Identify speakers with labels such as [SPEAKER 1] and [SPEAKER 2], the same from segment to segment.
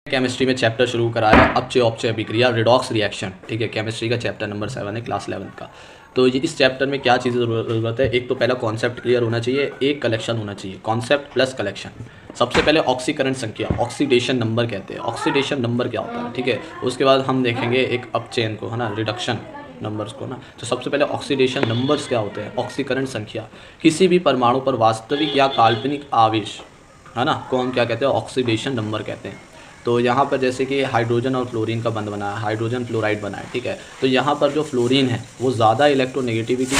[SPEAKER 1] Chemistry में chapter शुरू करा है अपचय अपचय अभिक्रिया रिडॉक्स रिएक्शन। ठीक है, केमिस्ट्री का चैप्टर नंबर 7 है क्लास 11 का। तो ये इस चैप्टर में क्या चीज़ें ज़रूरत है, एक तो पहला कॉन्सेप्ट क्लियर होना चाहिए, एक कलेक्शन होना चाहिए, कॉन्सेप्ट प्लस कलेक्शन। सबसे पहले ऑक्सीकरण संख्या, ऑक्सीडेशन नंबर कहते हैं, ऑक्सीडेशन नंबर क्या होता है। ठीक है, उसके बाद हम देखेंगे एक अपचयन को, है ना, रिडक्शन नंबर्स को ना। तो सबसे पहले ऑक्सीडेशन नंबर्स क्या होते हैं, ऑक्सीकरण संख्या, किसी भी परमाणु पर वास्तविक या काल्पनिक आवेश, है ना, को हम क्या कहते हैं, ऑक्सीडेशन नंबर कहते हैं। तो यहाँ पर जैसे कि हाइड्रोजन और फ्लोरीन का बंध बना है, हाइड्रोजन फ्लोराइड बना है। ठीक है, तो यहाँ पर जो फ्लोरीन है वो ज़्यादा इलेक्ट्रोनेगेटिविटी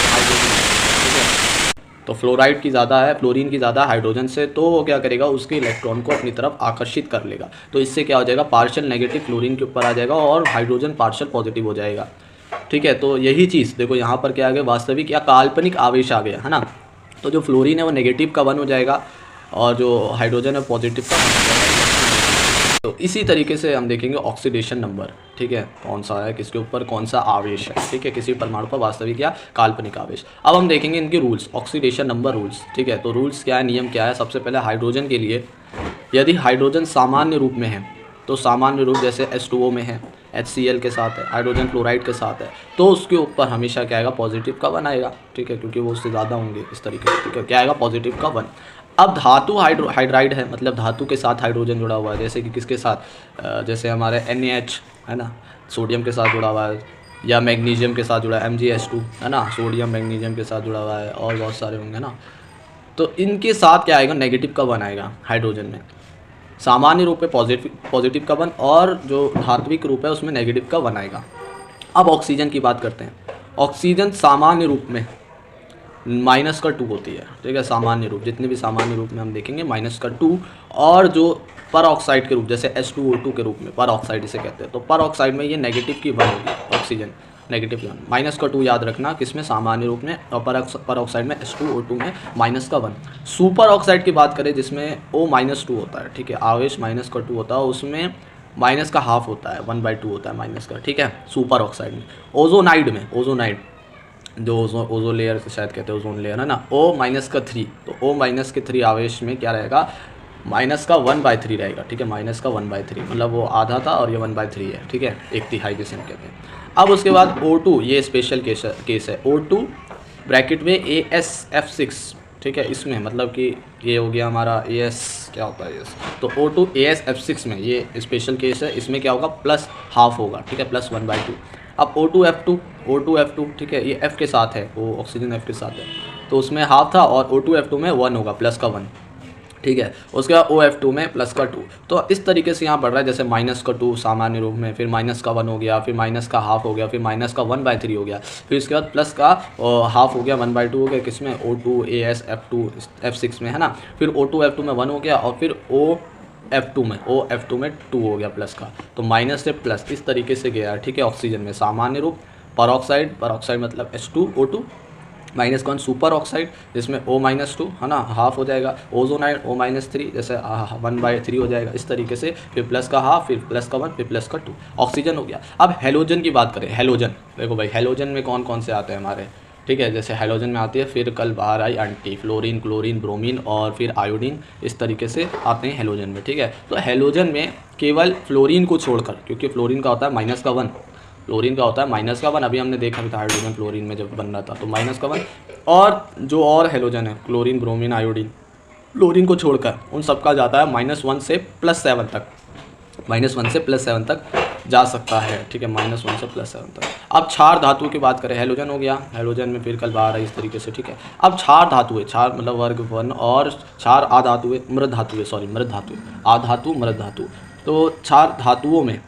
[SPEAKER 1] हाइड्रोजन, ठीक है, तो फ्लोराइड की ज़्यादा है, फ्लोरीन की ज़्यादा हाइड्रोजन से, तो वो क्या करेगा, उसके इलेक्ट्रॉन को अपनी तरफ आकर्षित कर लेगा। तो इससे क्या हो जाएगा, पार्शियल नेगेटिव फ्लोरीन के ऊपर आ जाएगा और हाइड्रोजन पार्शियल पॉजिटिव हो जाएगा। ठीक है, तो यही चीज़ देखो यहाँ पर क्या आ गया, वास्तविक या काल्पनिक आवेश आ गया, है ना। तो जो फ्लोरीन है वो नेगेटिव का 1 हो जाएगा और जो हाइड्रोजन है पॉजिटिव का 1 हो जाएगा। तो इसी तरीके से हम देखेंगे ऑक्सीडेशन नंबर। ठीक है, कौन सा है, किसके ऊपर कौन सा आवेश है। ठीक है, किसी परमाणु पर वास्तविक या काल्पनिक आवेश। अब हम देखेंगे इनके रूल्स, ऑक्सीडेशन नंबर रूल्स। ठीक है, तो रूल्स क्या है, नियम क्या है। सबसे पहले हाइड्रोजन के लिए, यदि हाइड्रोजन सामान्य रूप में है, तो सामान्य रूप जैसे H2O में है, HCl के साथ है, हाइड्रोजन फ्लोराइड के साथ है, तो उसके ऊपर हमेशा क्या आएगा, पॉजिटिव का 1 आएगा। ठीक है, क्योंकि वो उससे ज़्यादा होंगे इस तरीके से। ठीक है, क्या आएगा, पॉजिटिव का 1। अब धातु हाइड्राइड है, मतलब धातु के साथ हाइड्रोजन जुड़ा हुआ है, जैसे कि किसके साथ, जैसे हमारे NaH है ना, सोडियम के साथ जुड़ा हुआ है, या मैग्नीशियम के साथ जुड़ा है, MgH2 है ना, सोडियम मैग्नीशियम के साथ जुड़ा हुआ है, और बहुत सारे होंगे ना। तो इनके साथ क्या आएगा, नेगेटिव का 1 आएगा हाइड्रोजन में। सामान्य रूप में पॉजिटिव का 1 और जो धात्विक रूप है उसमें नेगेटिव का 1 आएगा। अब ऑक्सीजन की बात करते हैं। ऑक्सीजन सामान्य रूप में -2 होती है। ठीक है, सामान्य रूप, जितने भी सामान्य रूप में हम देखेंगे -2, और जो पर ऑक्साइड के रूप जैसे H2O2 के रूप में पर ऑक्साइड इसे कहते हैं, तो पर ऑक्साइड में ये नेगेटिव की 1 होगी, ऑक्सीजन नेगेटिव की 1, -2 याद रखना, किसमें, सामान्य रूप में, और पर ऑक्साइड में H2O2 में -1। सुपर ऑक्साइड की बात करें जिसमें O-2 होता है। ठीक है, आवेश -2 होता है, उसमें माइनस का हाफ होता है, 1/2 होता है माइनस का। ठीक है, सुपर ऑक्साइड में। ओजोनाइड जो ओजोन लेयर से शायद कहते हैं, ओजोन लेयर है ना, O-3, तो O-3 आवेश में क्या रहेगा, -1/3 रहेगा। ठीक है, -1/3 मतलब वो आधा था और ये 1/3 है। ठीक है, 1/3 जिसे हम कहते हैं। अब उसके बाद O2, ये स्पेशल केस है। O2 ब्रैकेट में AsF6। ठीक है, इसमें मतलब कि ये हो गया हमारा AS, क्या होता है AS, तो O2 AsF6 में ये स्पेशल केस है, इसमें क्या होगा, +½ होगा। ठीक है, +1/2। अब O2F2, ठीक है, ये F के साथ है, वो ऑक्सीजन F के साथ है, तो उसमें ½ था, और O2F2 में 1 होगा, +1। ठीक है, उसके बाद OF2 में +2। तो इस तरीके से यहाँ बढ़ रहा है, जैसे -2 सामान्य रूप में, फिर -1 हो गया, फिर -½ हो गया, फिर -1/3 हो गया, फिर उसके बाद +½ हो गया, 1/2 हो गया, किसमें, O2 AsF2 F6 में, है ना। फिर O2F2 में 1 हो गया, और फिर OF2 में 2 हो गया प्लस का, तो माइनस से प्लस इस तरीके से गया है। ठीक है, ऑक्सीजन में सामान्य रूप, पर ऑक्साइड मतलब H2O2, -1 सुपर ऑक्साइड जिसमें O-2 है ना, हाफ हो जाएगा। ओजोनाइड O-3 जैसे 1/3 हो जाएगा, इस तरीके से, फिर प्लस का हाफ, फिर प्लस का 1, फिर प्लस का 2, ऑक्सीजन हो गया। अब हेलोजन की बात करें, हेलोजन देखो भाई, हेलोजन में कौन कौन से आते हैं हमारे। ठीक है, जैसे हेलोजन में आती है, फिर कल बाहर आई एंटी, फ्लोरीन, क्लोरीन, ब्रोमीन, और फिर आयोडीन, इस तरीके से आते हैं हेलोजन में। ठीक है, तो हेलोजन में केवल फ्लोरीन को छोड़कर, क्योंकि फ्लोरीन का होता है -1, फ्लोरीन का होता है -1, अभी हमने देखा भी था हाइड्रोजन फ्लोरीन में जब बन रहा था, तो -1, और जो और हेलोजन है, क्लोरीन, ब्रोमीन, आयोडीन, फ्लोरीन को छोड़कर उन सबका जाता है -1 से +7 तक, -1 से +7 तक जा सकता है। ठीक है, -1 से +7 तक। अब क्षार धातु की बात करें, हेलोजन हो गया, हेलोजन में फिर कल बाहर है, इस तरीके से। ठीक है, अब क्षार धातु है, क्षार मतलब वर्ग 1, और क्षार आधातु है, मृत धातु है, आधातु मृत धातु। तो क्षार धातुओं में,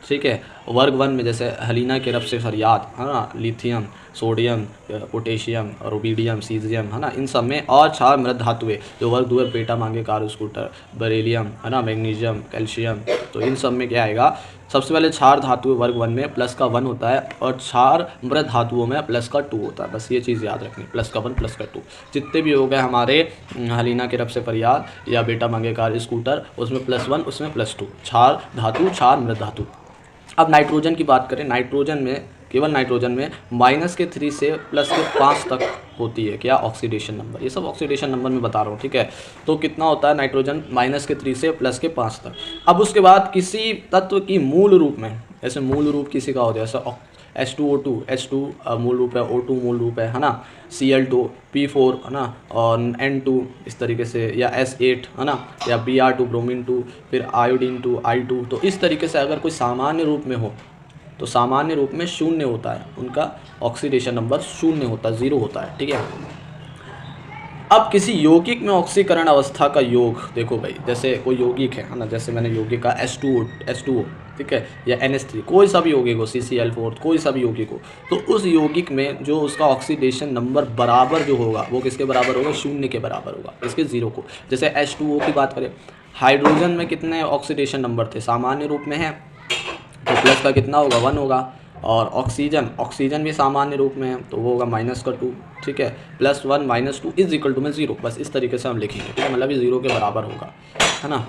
[SPEAKER 1] ठीक है, वर्ग 1 में जैसे हलीना के रब से फरियाद, है ना, lithium, sodium, potassium, rubidium, caesium, है ना, इन सब में, और क्षार मृत धातुएं जो वर्ग 2 है, बेटा मांगे कार स्कूटर, बेरिलियम, है ना, मैग्नीशियम, कैल्शियम, तो इन सब में क्या आएगा, सबसे पहले क्षार धातु वर्ग 1 में +1 होता है, और क्षार मृत धातुओं में +2 होता है। बस ये चीज़ याद रखनी, +1 +2 जितने भी हो गए हमारे हलीना के रब से फरियाद या बेटा मांगे कार स्कूटर, उसमें +1, उसमें +2, क्षार धातु, क्षार मृत धातु। अब नाइट्रोजन की बात करें, नाइट्रोजन में केवल नाइट्रोजन में -3 से +5 तक होती है क्या ऑक्सीडेशन नंबर। ये सब ऑक्सीडेशन नंबर में बता रहा हूँ, ठीक है। तो कितना होता है नाइट्रोजन -3 से +5 तक। अब उसके बाद किसी तत्व की मूल रूप में, ऐसे मूल रूप किसी का हो जाए, जैसे H2O2, H2 मूल रूप है, O2 मूल रूप है ना, Cl2, P4 है ना, और N2 इस तरीके से, या S8 है ना, या Br2 ब्रोमीन 2, फिर आयोडीन 2 I2। तो इस तरीके से अगर कोई सामान्य रूप में हो तो सामान्य रूप में 0 होता है, उनका ऑक्सीडेशन नंबर 0 होता है, 0 होता है, ठीक है। अब किसी यौगिक में ऑक्सीकरण अवस्था का योग देखो भाई, जैसे कोई यौगिक है ना, जैसे मैंने यौगिक का H2O, ठीक है, या NH3, कोई सा भी यौगिक हो, CCl4, कोई सा भी यौगिक हो, तो उस यौगिक में जो उसका ऑक्सीडेशन नंबर बराबर जो होगा वो किसके बराबर होगा, 0 के बराबर होगा, इसके 0 को। जैसे H2O की बात करें, हाइड्रोजन में कितने ऑक्सीडेशन नंबर थे, सामान्य रूप में है तो प्लस का कितना होगा, 1 होगा। और ऑक्सीजन भी सामान्य रूप में है तो वो होगा -2, ठीक है, +1 -2 = 0। बस इस तरीके से हम लिखेंगे, ठीक है, मतलब ये 0 के बराबर होगा, है ना।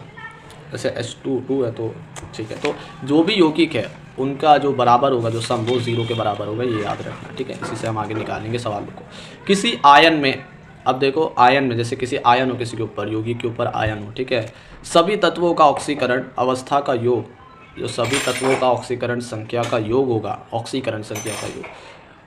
[SPEAKER 1] जैसे H2O2 है तो ठीक है, तो जो भी यौगिक है उनका जो बराबर होगा, जो सम, वो 0 के बराबर होगा, ये याद रखना, ठीक है। इसी से हम आगे निकालेंगे सवालों को। किसी आयन में, अब देखो आयन में, जैसे किसी आयन हो, किसी के ऊपर, यौगिक के ऊपर आयन हो, ठीक है, सभी तत्वों का ऑक्सीकरण अवस्था का योग, जो सभी तत्वों का ऑक्सीकरण संख्या का योग होगा, ऑक्सीकरण संख्या का योग,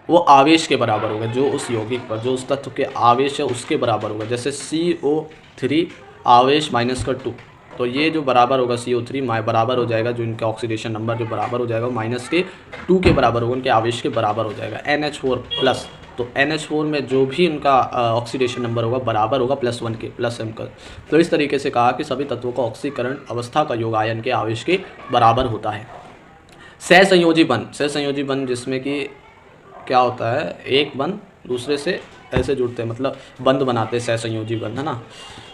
[SPEAKER 1] वो आवेश के बराबर होगा, जो उस यौगिक पर, जो उस तत्व के आवेश है उसके बराबर होगा। जैसे CO3 आवेश -2, तो ये जो बराबर होगा CO3 बराबर हो जाएगा, जो इनका ऑक्सीडेशन नंबर जो बराबर हो जाएगा -2 के बराबर होगा, उनके आवेश के बराबर हो जाएगा। NH4+, तो NH4 में जो भी उनका ऑक्सीडेशन नंबर होगा बराबर होगा +1 के, +m का। तो इस तरीके से कहा कि सभी तत्वों का ऑक्सीकरण अवस्था का योग आयन के आवेश के बराबर होता है। सहसंयोजी बंध जिसमें कि क्या होता है, एक बंध दूसरे से ऐसे जुड़ते हैं, मतलब बंध बनाते हैं, सहसंयोजी बंध, है ना,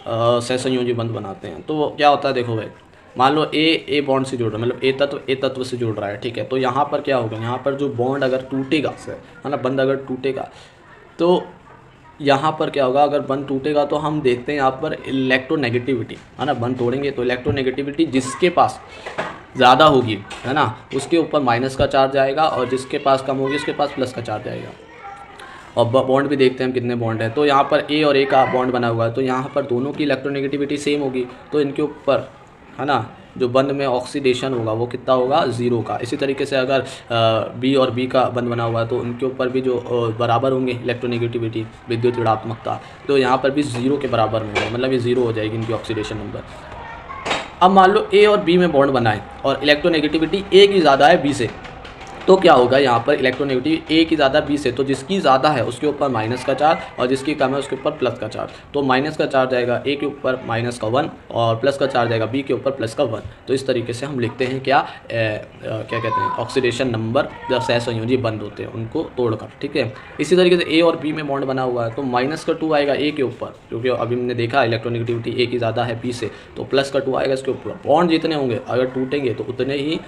[SPEAKER 1] सहसंयोजी बंध बनाते हैं। तो क्या होता है, देखो भाई, मान लो ए बॉन्ड से जुड़ रहा है, मतलब ए तत्व से जुड़ रहा है, ठीक है। तो यहाँ पर क्या होगा, यहाँ पर जो बॉन्ड अगर टूटेगा, है ना, बंध अगर टूटेगा तो यहाँ पर क्या होगा, अगर बंध टूटेगा तो हम देखते हैं यहाँ पर इलेक्ट्रोनेगेटिविटी, है ना, बंध तोड़ेंगे तो इलेक्ट्रोनेगेटिविटी जिसके पास ज़्यादा होगी, है ना, उसके ऊपर माइनस का चार्ज आएगा, और जिसके पास कम होगी उसके पास प्लस का चार्ज आएगा। और बॉन्ड भी देखते हैं हम कितने बॉन्ड हैं। तो यहाँ पर ए और ए का बॉन्ड बना हुआ है, तो यहाँ पर दोनों की इलेक्ट्रोनेगेटिविटी सेम होगी, तो इनके ऊपर, है ना, जो बंध में ऑक्सीडेशन होगा वो कितना होगा, 0 का। इसी तरीके से अगर बी और बी का बंध बना हुआ है तो उनके ऊपर भी जो बराबर होंगे इलेक्ट्रोनेगेटिविटी, विद्युत ऋणात्मकता, तो यहाँ पर भी 0 के बराबर में होगा, मतलब ये 0 हो जाएगी इनकी ऑक्सीडेशन नंबर। अब मान लो ए और बी में बॉन्ड बना है और इलेक्ट्रोनेगेटिविटी ए की ज़्यादा है बी से, तो क्या होगा, यहाँ पर इलेक्ट्रोनेगेटिविटी ए की ज़्यादा बी से, तो जिसकी ज़्यादा है उसके ऊपर माइनस का चार्ज, और जिसकी कम है उसके ऊपर प्लस का चार्ज। तो माइनस का चार्ज आएगा ए के ऊपर -1, और प्लस का चार्ज आएगा बी के ऊपर +1। तो इस तरीके से हम लिखते हैं क्या क्या कहते हैं, ऑक्सीडेशन नंबर जब सहसंयोजी बंद होते हैं उनको तोड़कर, ठीक है। इसी तरीके से ए और बी में बॉन्ड बना हुआ है तो -2 आएगा ए के ऊपर, क्योंकि अभी हमने देखा इलेक्ट्रोनेगेटिविटी ए की ज़्यादा है बी से, तो +2 आएगा इसके ऊपर। बॉन्ड जितने होंगे अगर टूटेंगे तो उतने ही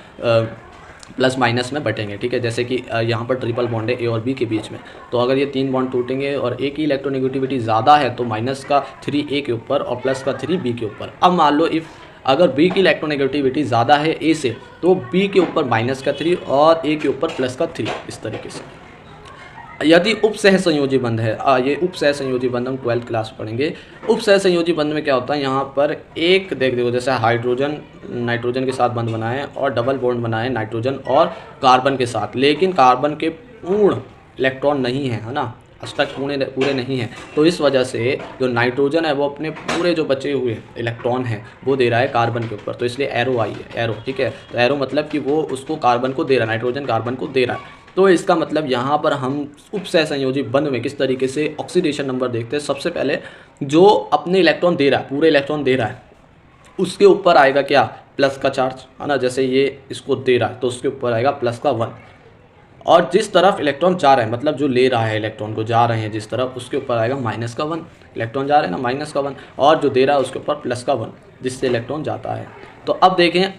[SPEAKER 1] प्लस माइनस में बटेंगे, ठीक है। जैसे कि यहाँ पर ट्रिपल बॉन्ड है ए और बी के बीच में, तो अगर ये 3 बॉन्ड टूटेंगे और ए की इलेक्ट्रोनेगेटिविटी ज़्यादा है तो -3 ए के ऊपर और +3 बी के ऊपर। अब मान लो इफ़ अगर बी की इलेक्ट्रोनेगेटिविटी ज़्यादा है ए से, तो बी के ऊपर -3 और ए के ऊपर +3, इस तरीके से। यदि उपसहसंयोजी बंध है, ये उपसहसंयोजी बंध हम 12th क्लास में पढ़ेंगे। उपसहसंयोजी बंध में क्या होता है, यहाँ पर एक देखो जैसे हाइड्रोजन नाइट्रोजन के साथ बंध बना है और डबल बॉन्ड बना है नाइट्रोजन और कार्बन के साथ, लेकिन कार्बन के पूर्ण इलेक्ट्रॉन नहीं है, है ना, अष्टक पूरे नहीं हैं। तो इस वजह से जो नाइट्रोजन है वो अपने पूरे जो बचे हुए इलेक्ट्रॉन हैं वो दे रहा है कार्बन के ऊपर, तो इसलिए एरो आई है, एरो, ठीक है। तो एरो मतलब कि वो उसको कार्बन को दे रहा है, नाइट्रोजन कार्बन को दे रहा है। तो इसका मतलब यहाँ पर हम उपसहसंयोजी बंध में किस तरीके से ऑक्सीडेशन नंबर देखते हैं। सबसे पहले जो अपने इलेक्ट्रॉन दे रहा है, पूरे इलेक्ट्रॉन दे रहा है, उसके ऊपर आएगा क्या, प्लस का चार्ज, है ना। जैसे ये इसको दे रहा है तो उसके ऊपर आएगा +1, और जिस तरफ इलेक्ट्रॉन जा रहे हैं, मतलब जो ले रहा है इलेक्ट्रॉन को जा रहे हैं जिस तरफ, उसके ऊपर आएगा -1। इलेक्ट्रॉन जा रहे हैं ना, -1, और जो दे रहा है उसके ऊपर +1, जिससे इलेक्ट्रॉन जाता है। तो अब देखें,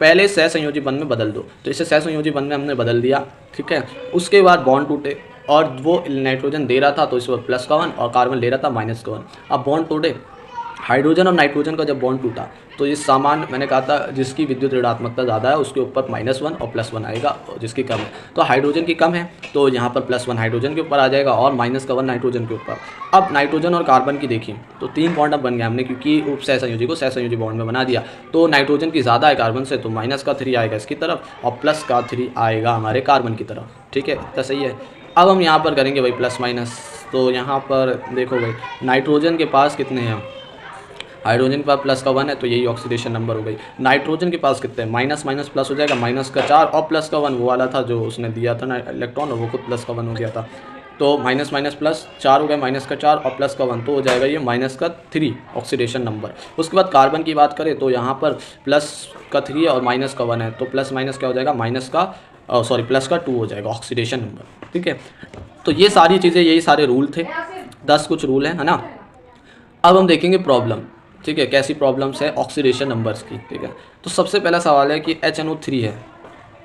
[SPEAKER 1] पहले सहसंयोजी बंध में बदल दो, तो इसे सहसंयोजी बंध में हमने बदल दिया, ठीक है। उसके बाद बॉन्ड टूटे और वो नाइट्रोजन दे रहा था तो इस पर +1 और कार्बन ले रहा था -1। अब बॉन्ड टूटे हाइड्रोजन और नाइट्रोजन का जब बॉन्ड टूटा तो ये सामान मैंने कहा था जिसकी विद्युत ऋणात्मकता ज़्यादा है उसके ऊपर -1 और +1 आएगा, और जिसकी कम है तो हाइड्रोजन की कम है तो यहाँ पर +1 हाइड्रोजन के ऊपर आ जाएगा और -1 नाइट्रोजन के ऊपर। अब नाइट्रोजन और कार्बन की देखिए तो 3 बॉन्ड अब बन गया हमने, क्योंकि उप सहसंयोजी को सहसंयोजी बॉन्ड में बना दिया। तो नाइट्रोजन की ज़्यादा है कार्बन से तो -3 आएगा इसकी तरफ और +3 आएगा हमारे कार्बन की तरफ। ठीक है, इतना सही है। अब हम यहाँ पर करेंगे भाई प्लस माइनस, तो यहाँ पर देखो भाई नाइट्रोजन के पास कितने हैं, हाइड्रोजन के पास +1 है तो यही ऑक्सीडेशन नंबर हो गई। नाइट्रोजन के पास कितने हैं, माइनस माइनस प्लस हो जाएगा, -4 और +1 वो वाला था जो उसने दिया था ना इलेक्ट्रॉन, और वो खुद +1 हो गया था। तो माइनस माइनस प्लस 4 हो गया, -4 और +1 तो हो जाएगा ये -3 ऑक्सीडेशन नंबर। उसके बाद कार्बन की बात करें तो यहाँ पर +3 और -1 है तो प्लस माइनस क्या हो जाएगा, +2 हो जाएगा ऑक्सीडेशन नंबर। ठीक है, तो ये सारी चीज़ें, यही सारे रूल थे, 10 कुछ रूल हैं, है ना। अब हम देखेंगे प्रॉब्लम। ठीक है, कैसी प्रॉब्लम्स है ऑक्सीडेशन नंबर्स की। ठीक है, तो सबसे पहला सवाल है कि HNO3 है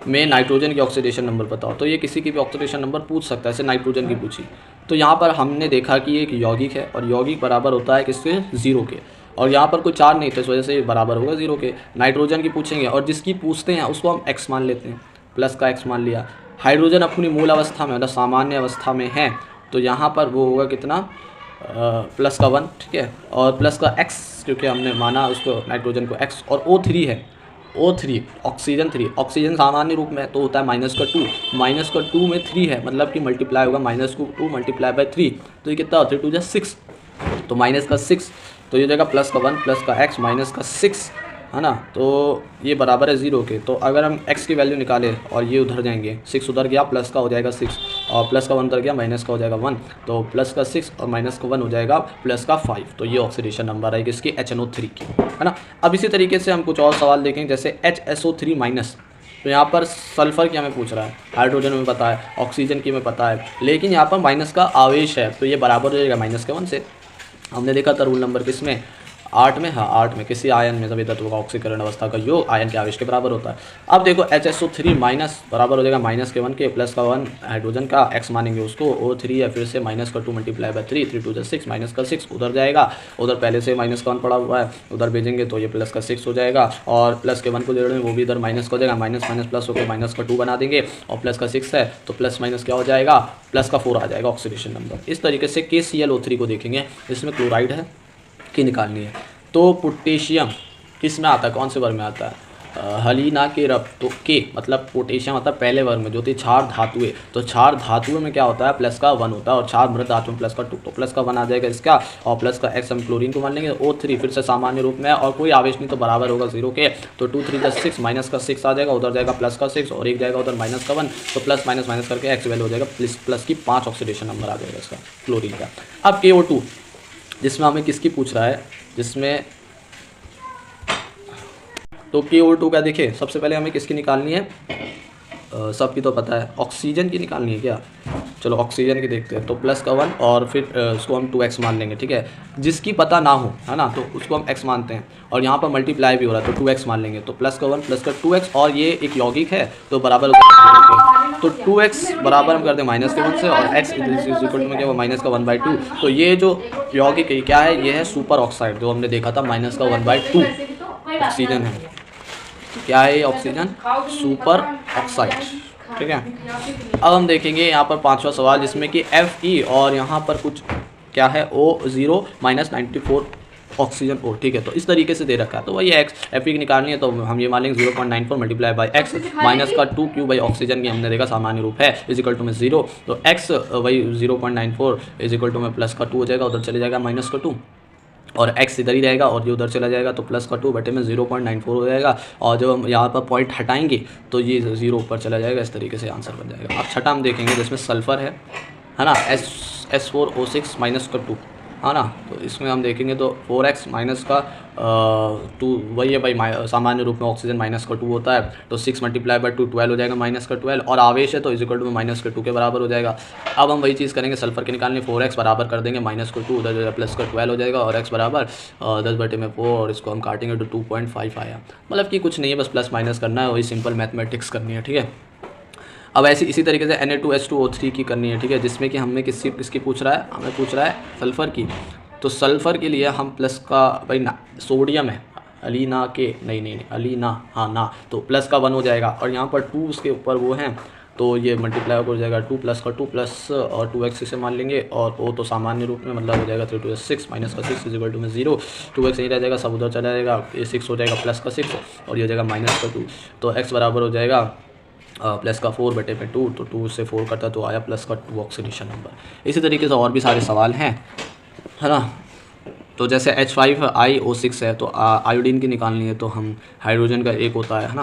[SPEAKER 1] में नाइट्रोजन की ऑक्सीडेशन नंबर बताओ। तो ये किसी की भी ऑक्सीडेशन नंबर पूछ सकता है, जैसे नाइट्रोजन की पूछी। तो यहाँ पर हमने देखा कि एक यौगिक है और यौगिक बराबर होता है किसके, 0 के, और यहाँ पर कोई चार्ज नहीं था इस वजह से ये बराबर होगा 0 के। नाइट्रोजन की पूछेंगे और जिसकी पूछते हैं उसको हम x मान लेते हैं, प्लस का x मान लिया। हाइड्रोजन अपनी मूल अवस्था में मतलब सामान्य अवस्था में है तो यहाँ पर वो होगा कितना, +1। ठीक है, और प्लस का x क्योंकि हमने माना उसको नाइट्रोजन को x, और O3 है, O3 ऑक्सीजन 3, ऑक्सीजन सामान्य रूप में तो होता है -2 में 3 है मतलब कि मल्टीप्लाई होगा -2 मल्टीप्लाई बाय 3 तो ये कितना होता है 2 × 6 तो -6 तो ये जाएगा +1 प्लस का x -6 है ना। तो ये बराबर है 0 के। तो अगर हम x की वैल्यू निकालें और ये उधर जाएंगे, 6 उधर गया प्लस का हो जाएगा 6 और प्लस का 1 उधर गया माइनस का हो जाएगा 1, तो प्लस का 6 और माइनस का 1 हो जाएगा प्लस का 5। तो ये ऑक्सीडेशन नंबर आएगी इसकी HNO3 की, है ना। अब इसी तरीके से हम कुछ और सवाल देखेंगे, जैसे HSO3-। तो यहाँ पर सल्फ़र की हमें पूछ रहा है, हाइड्रोजन में पता है, ऑक्सीजन की में पता है, लेकिन यहाँ पर माइनस का आवेश है तो ये बराबर हो जाएगा -1 से। हमने देखा था रूल नंबर किसमें, 8 में, हाँ 8 में, किसी आयन में सभी तत्वों का ऑक्सीकरण अवस्था का योग आयन के आवेश के बराबर होता है। अब देखो HSO3- बराबर हो जाएगा -1 के प्लस का 1 हाइड्रोजन का, x मानेंगे उसको, O3 है फिर से -2 मल्टीप्लाई बाय 3 3 2 6 -6 उधर जाएगा, उधर पहले से -1 पड़ा हुआ है उधर भेजेंगे तो ये प्लस का 6 हो जाएगा, और प्लस के 1 को जोड़ेंगे वो भी इधर माइनस का हो जाएगा, माइनस माइनस प्लस होकर -2 बना देंगे, और प्लस का 6 है तो प्लस माइनस क्या हो जाएगा, प्लस का 4 आ जाएगा ऑक्सीडेशन नंबर। इस तरीके से KClO3 को देखेंगे, इसमें क्लोराइड है की निकालनी है। तो पोटेशियम किस में आता है, कौन से वर्ग में आता है, हलीना के रब, तो के मतलब पोटेशियम आता है पहले वर्ग में जो थी क्षार धातुएं, तो क्षार धातुएं में क्या होता है प्लस का 1 होता है, और क्षार मृत धातु में प्लस का 2, तो प्लस का 1 आ जाएगा इसका, और प्लस का x हम क्लोरीन को मान लेंगे। O3 फिर से सामान्य रूप में और कोई आवेश नहीं तो बराबर होगा 0 के, तो 2 3 6 माइनस का 6 आ जाएगा, उधर जाएगा प्लस का 6 और एक जाएगा उधर माइनस का 1, तो प्लस माइनस माइनस करके x वैल्यू हो जाएगा प्लस की 5 ऑक्सीडेशन नंबर आ जाएगा इसका क्लोरीन का। अब KO2 जिसमें हमें किसकी पूछ रहा है, जिसमें तो KO2 का देखिए सबसे पहले हमें किसकी निकालनी है, सबकी तो पता है, ऑक्सीजन की निकालनी है क्या, चलो ऑक्सीजन की देखते हैं। तो प्लस का 1 और फिर उसको हम 2x मान लेंगे, ठीक है, जिसकी पता ना हो है ना तो उसको हम x मानते हैं, और यहाँ पर मल्टीप्लाई भी हो रहा है तो 2x मान लेंगे, तो प्लस का 1 प्लस का 2x, और ये एक यौगिक है तो बराबर तो 2x बराबर हम करते हैं -1 से, और x इक्वल में क्या हुआ -1/2। तो ये जो यौगिक है क्या है, ये है सुपर ऑक्साइड जो हमने देखा था -1/2 ऑक्सीजन है, क्या है ये ऑक्सीजन, सुपर ऑक्साइड। ठीक है, अब हम देखेंगे यहाँ पर 5वां सवाल जिसमें कि Fe और यहाँ पर कुछ क्या है O0 -94 ऑक्सीजन O। ठीक है, तो इस तरीके से दे रखा है, तो वही x Fe की निकालनी है तो हम ये मान लेंगे 0.94 मल्टीप्लाई बाई x माइनस का 2 बाई ऑक्सीजन की हमने देखा सामान्य रूप है इजिकल टू में 0, तो x वही 0.94 इजिकल टू में प्लस का 2 हो जाएगा, उधर चले जाएगा माइनस का 2, और x इधर ही रहेगा और ये उधर चला जाएगा तो प्लस का 2 बटे में 0.94 हो जाएगा, और जब हम यहाँ पर पॉइंट हटाएंगे तो ये 0 ऊपर चला जाएगा, इस तरीके से आंसर बन जाएगा। अब छठा हम देखेंगे जिसमें सल्फ़र है ना, S4O6 माइनस का 2 है ना, तो इसमें हम देखेंगे तो 4x माइनस का 2 वही है भाई, सामान्य रूप में ऑक्सीजन माइनस का 2 होता है, तो 6 मल्टीप्लाई बाई 2 12 हो जाएगा माइनस का 12, और आवेश है तो इजिकल टू में माइनस का 2 के बराबर हो जाएगा। अब हम वही चीज़ करेंगे, सल्फर के निकालने 4x बराबर कर देंगे माइनस का 2, उधर प्लस का 12 हो जाएगा, और x बराबर 10 बटे में 4, और इसको हम काटेंगे तो 2.5 आया, मतलब कि कुछ नहीं है, बस प्लस माइनस करना है, वही सिंपल मैथमेटिक्स करनी है। ठीक है, अब ऐसी इसी तरीके से Na2H2O3 की करनी है। ठीक है, जिसमें कि हमें किसकी पूछ रहा है, हमें पूछ रहा है सल्फ़र की, तो सल्फ़र के लिए हम प्लस का भाई ना, सोडियम है अलीना के नहीं अलीना, हाँ ना, तो प्लस का 1 हो जाएगा और यहाँ पर 2 उसके ऊपर वो हैं, तो ये मल्टीप्लाई हो जाएगा 2 प्लस का 2 प्लस और 2x इसे मान लेंगे और वो तो सामान्य रूप में मतलब हो जाएगा 3 2 6 माइनस का 6 इज इक्वल टू में 0, 2x नहीं रह जाएगा, सब उधर चला जाएगा, ये 6 हो जाएगा प्लस का 6 और ये हो जाएगा माइनस का 2, तो x बराबर हो जाएगा प्लस का 4 बटे में 2, तो 2 से 4 करता तो आया प्लस का 2 ऑक्सीडेशन नंबर। इसी तरीके से और भी सारे सवाल हैं, है ना। तो जैसे H5IO6 है तो आयोडीन की निकालनी है, तो हम हाइड्रोजन का 1 होता है ना,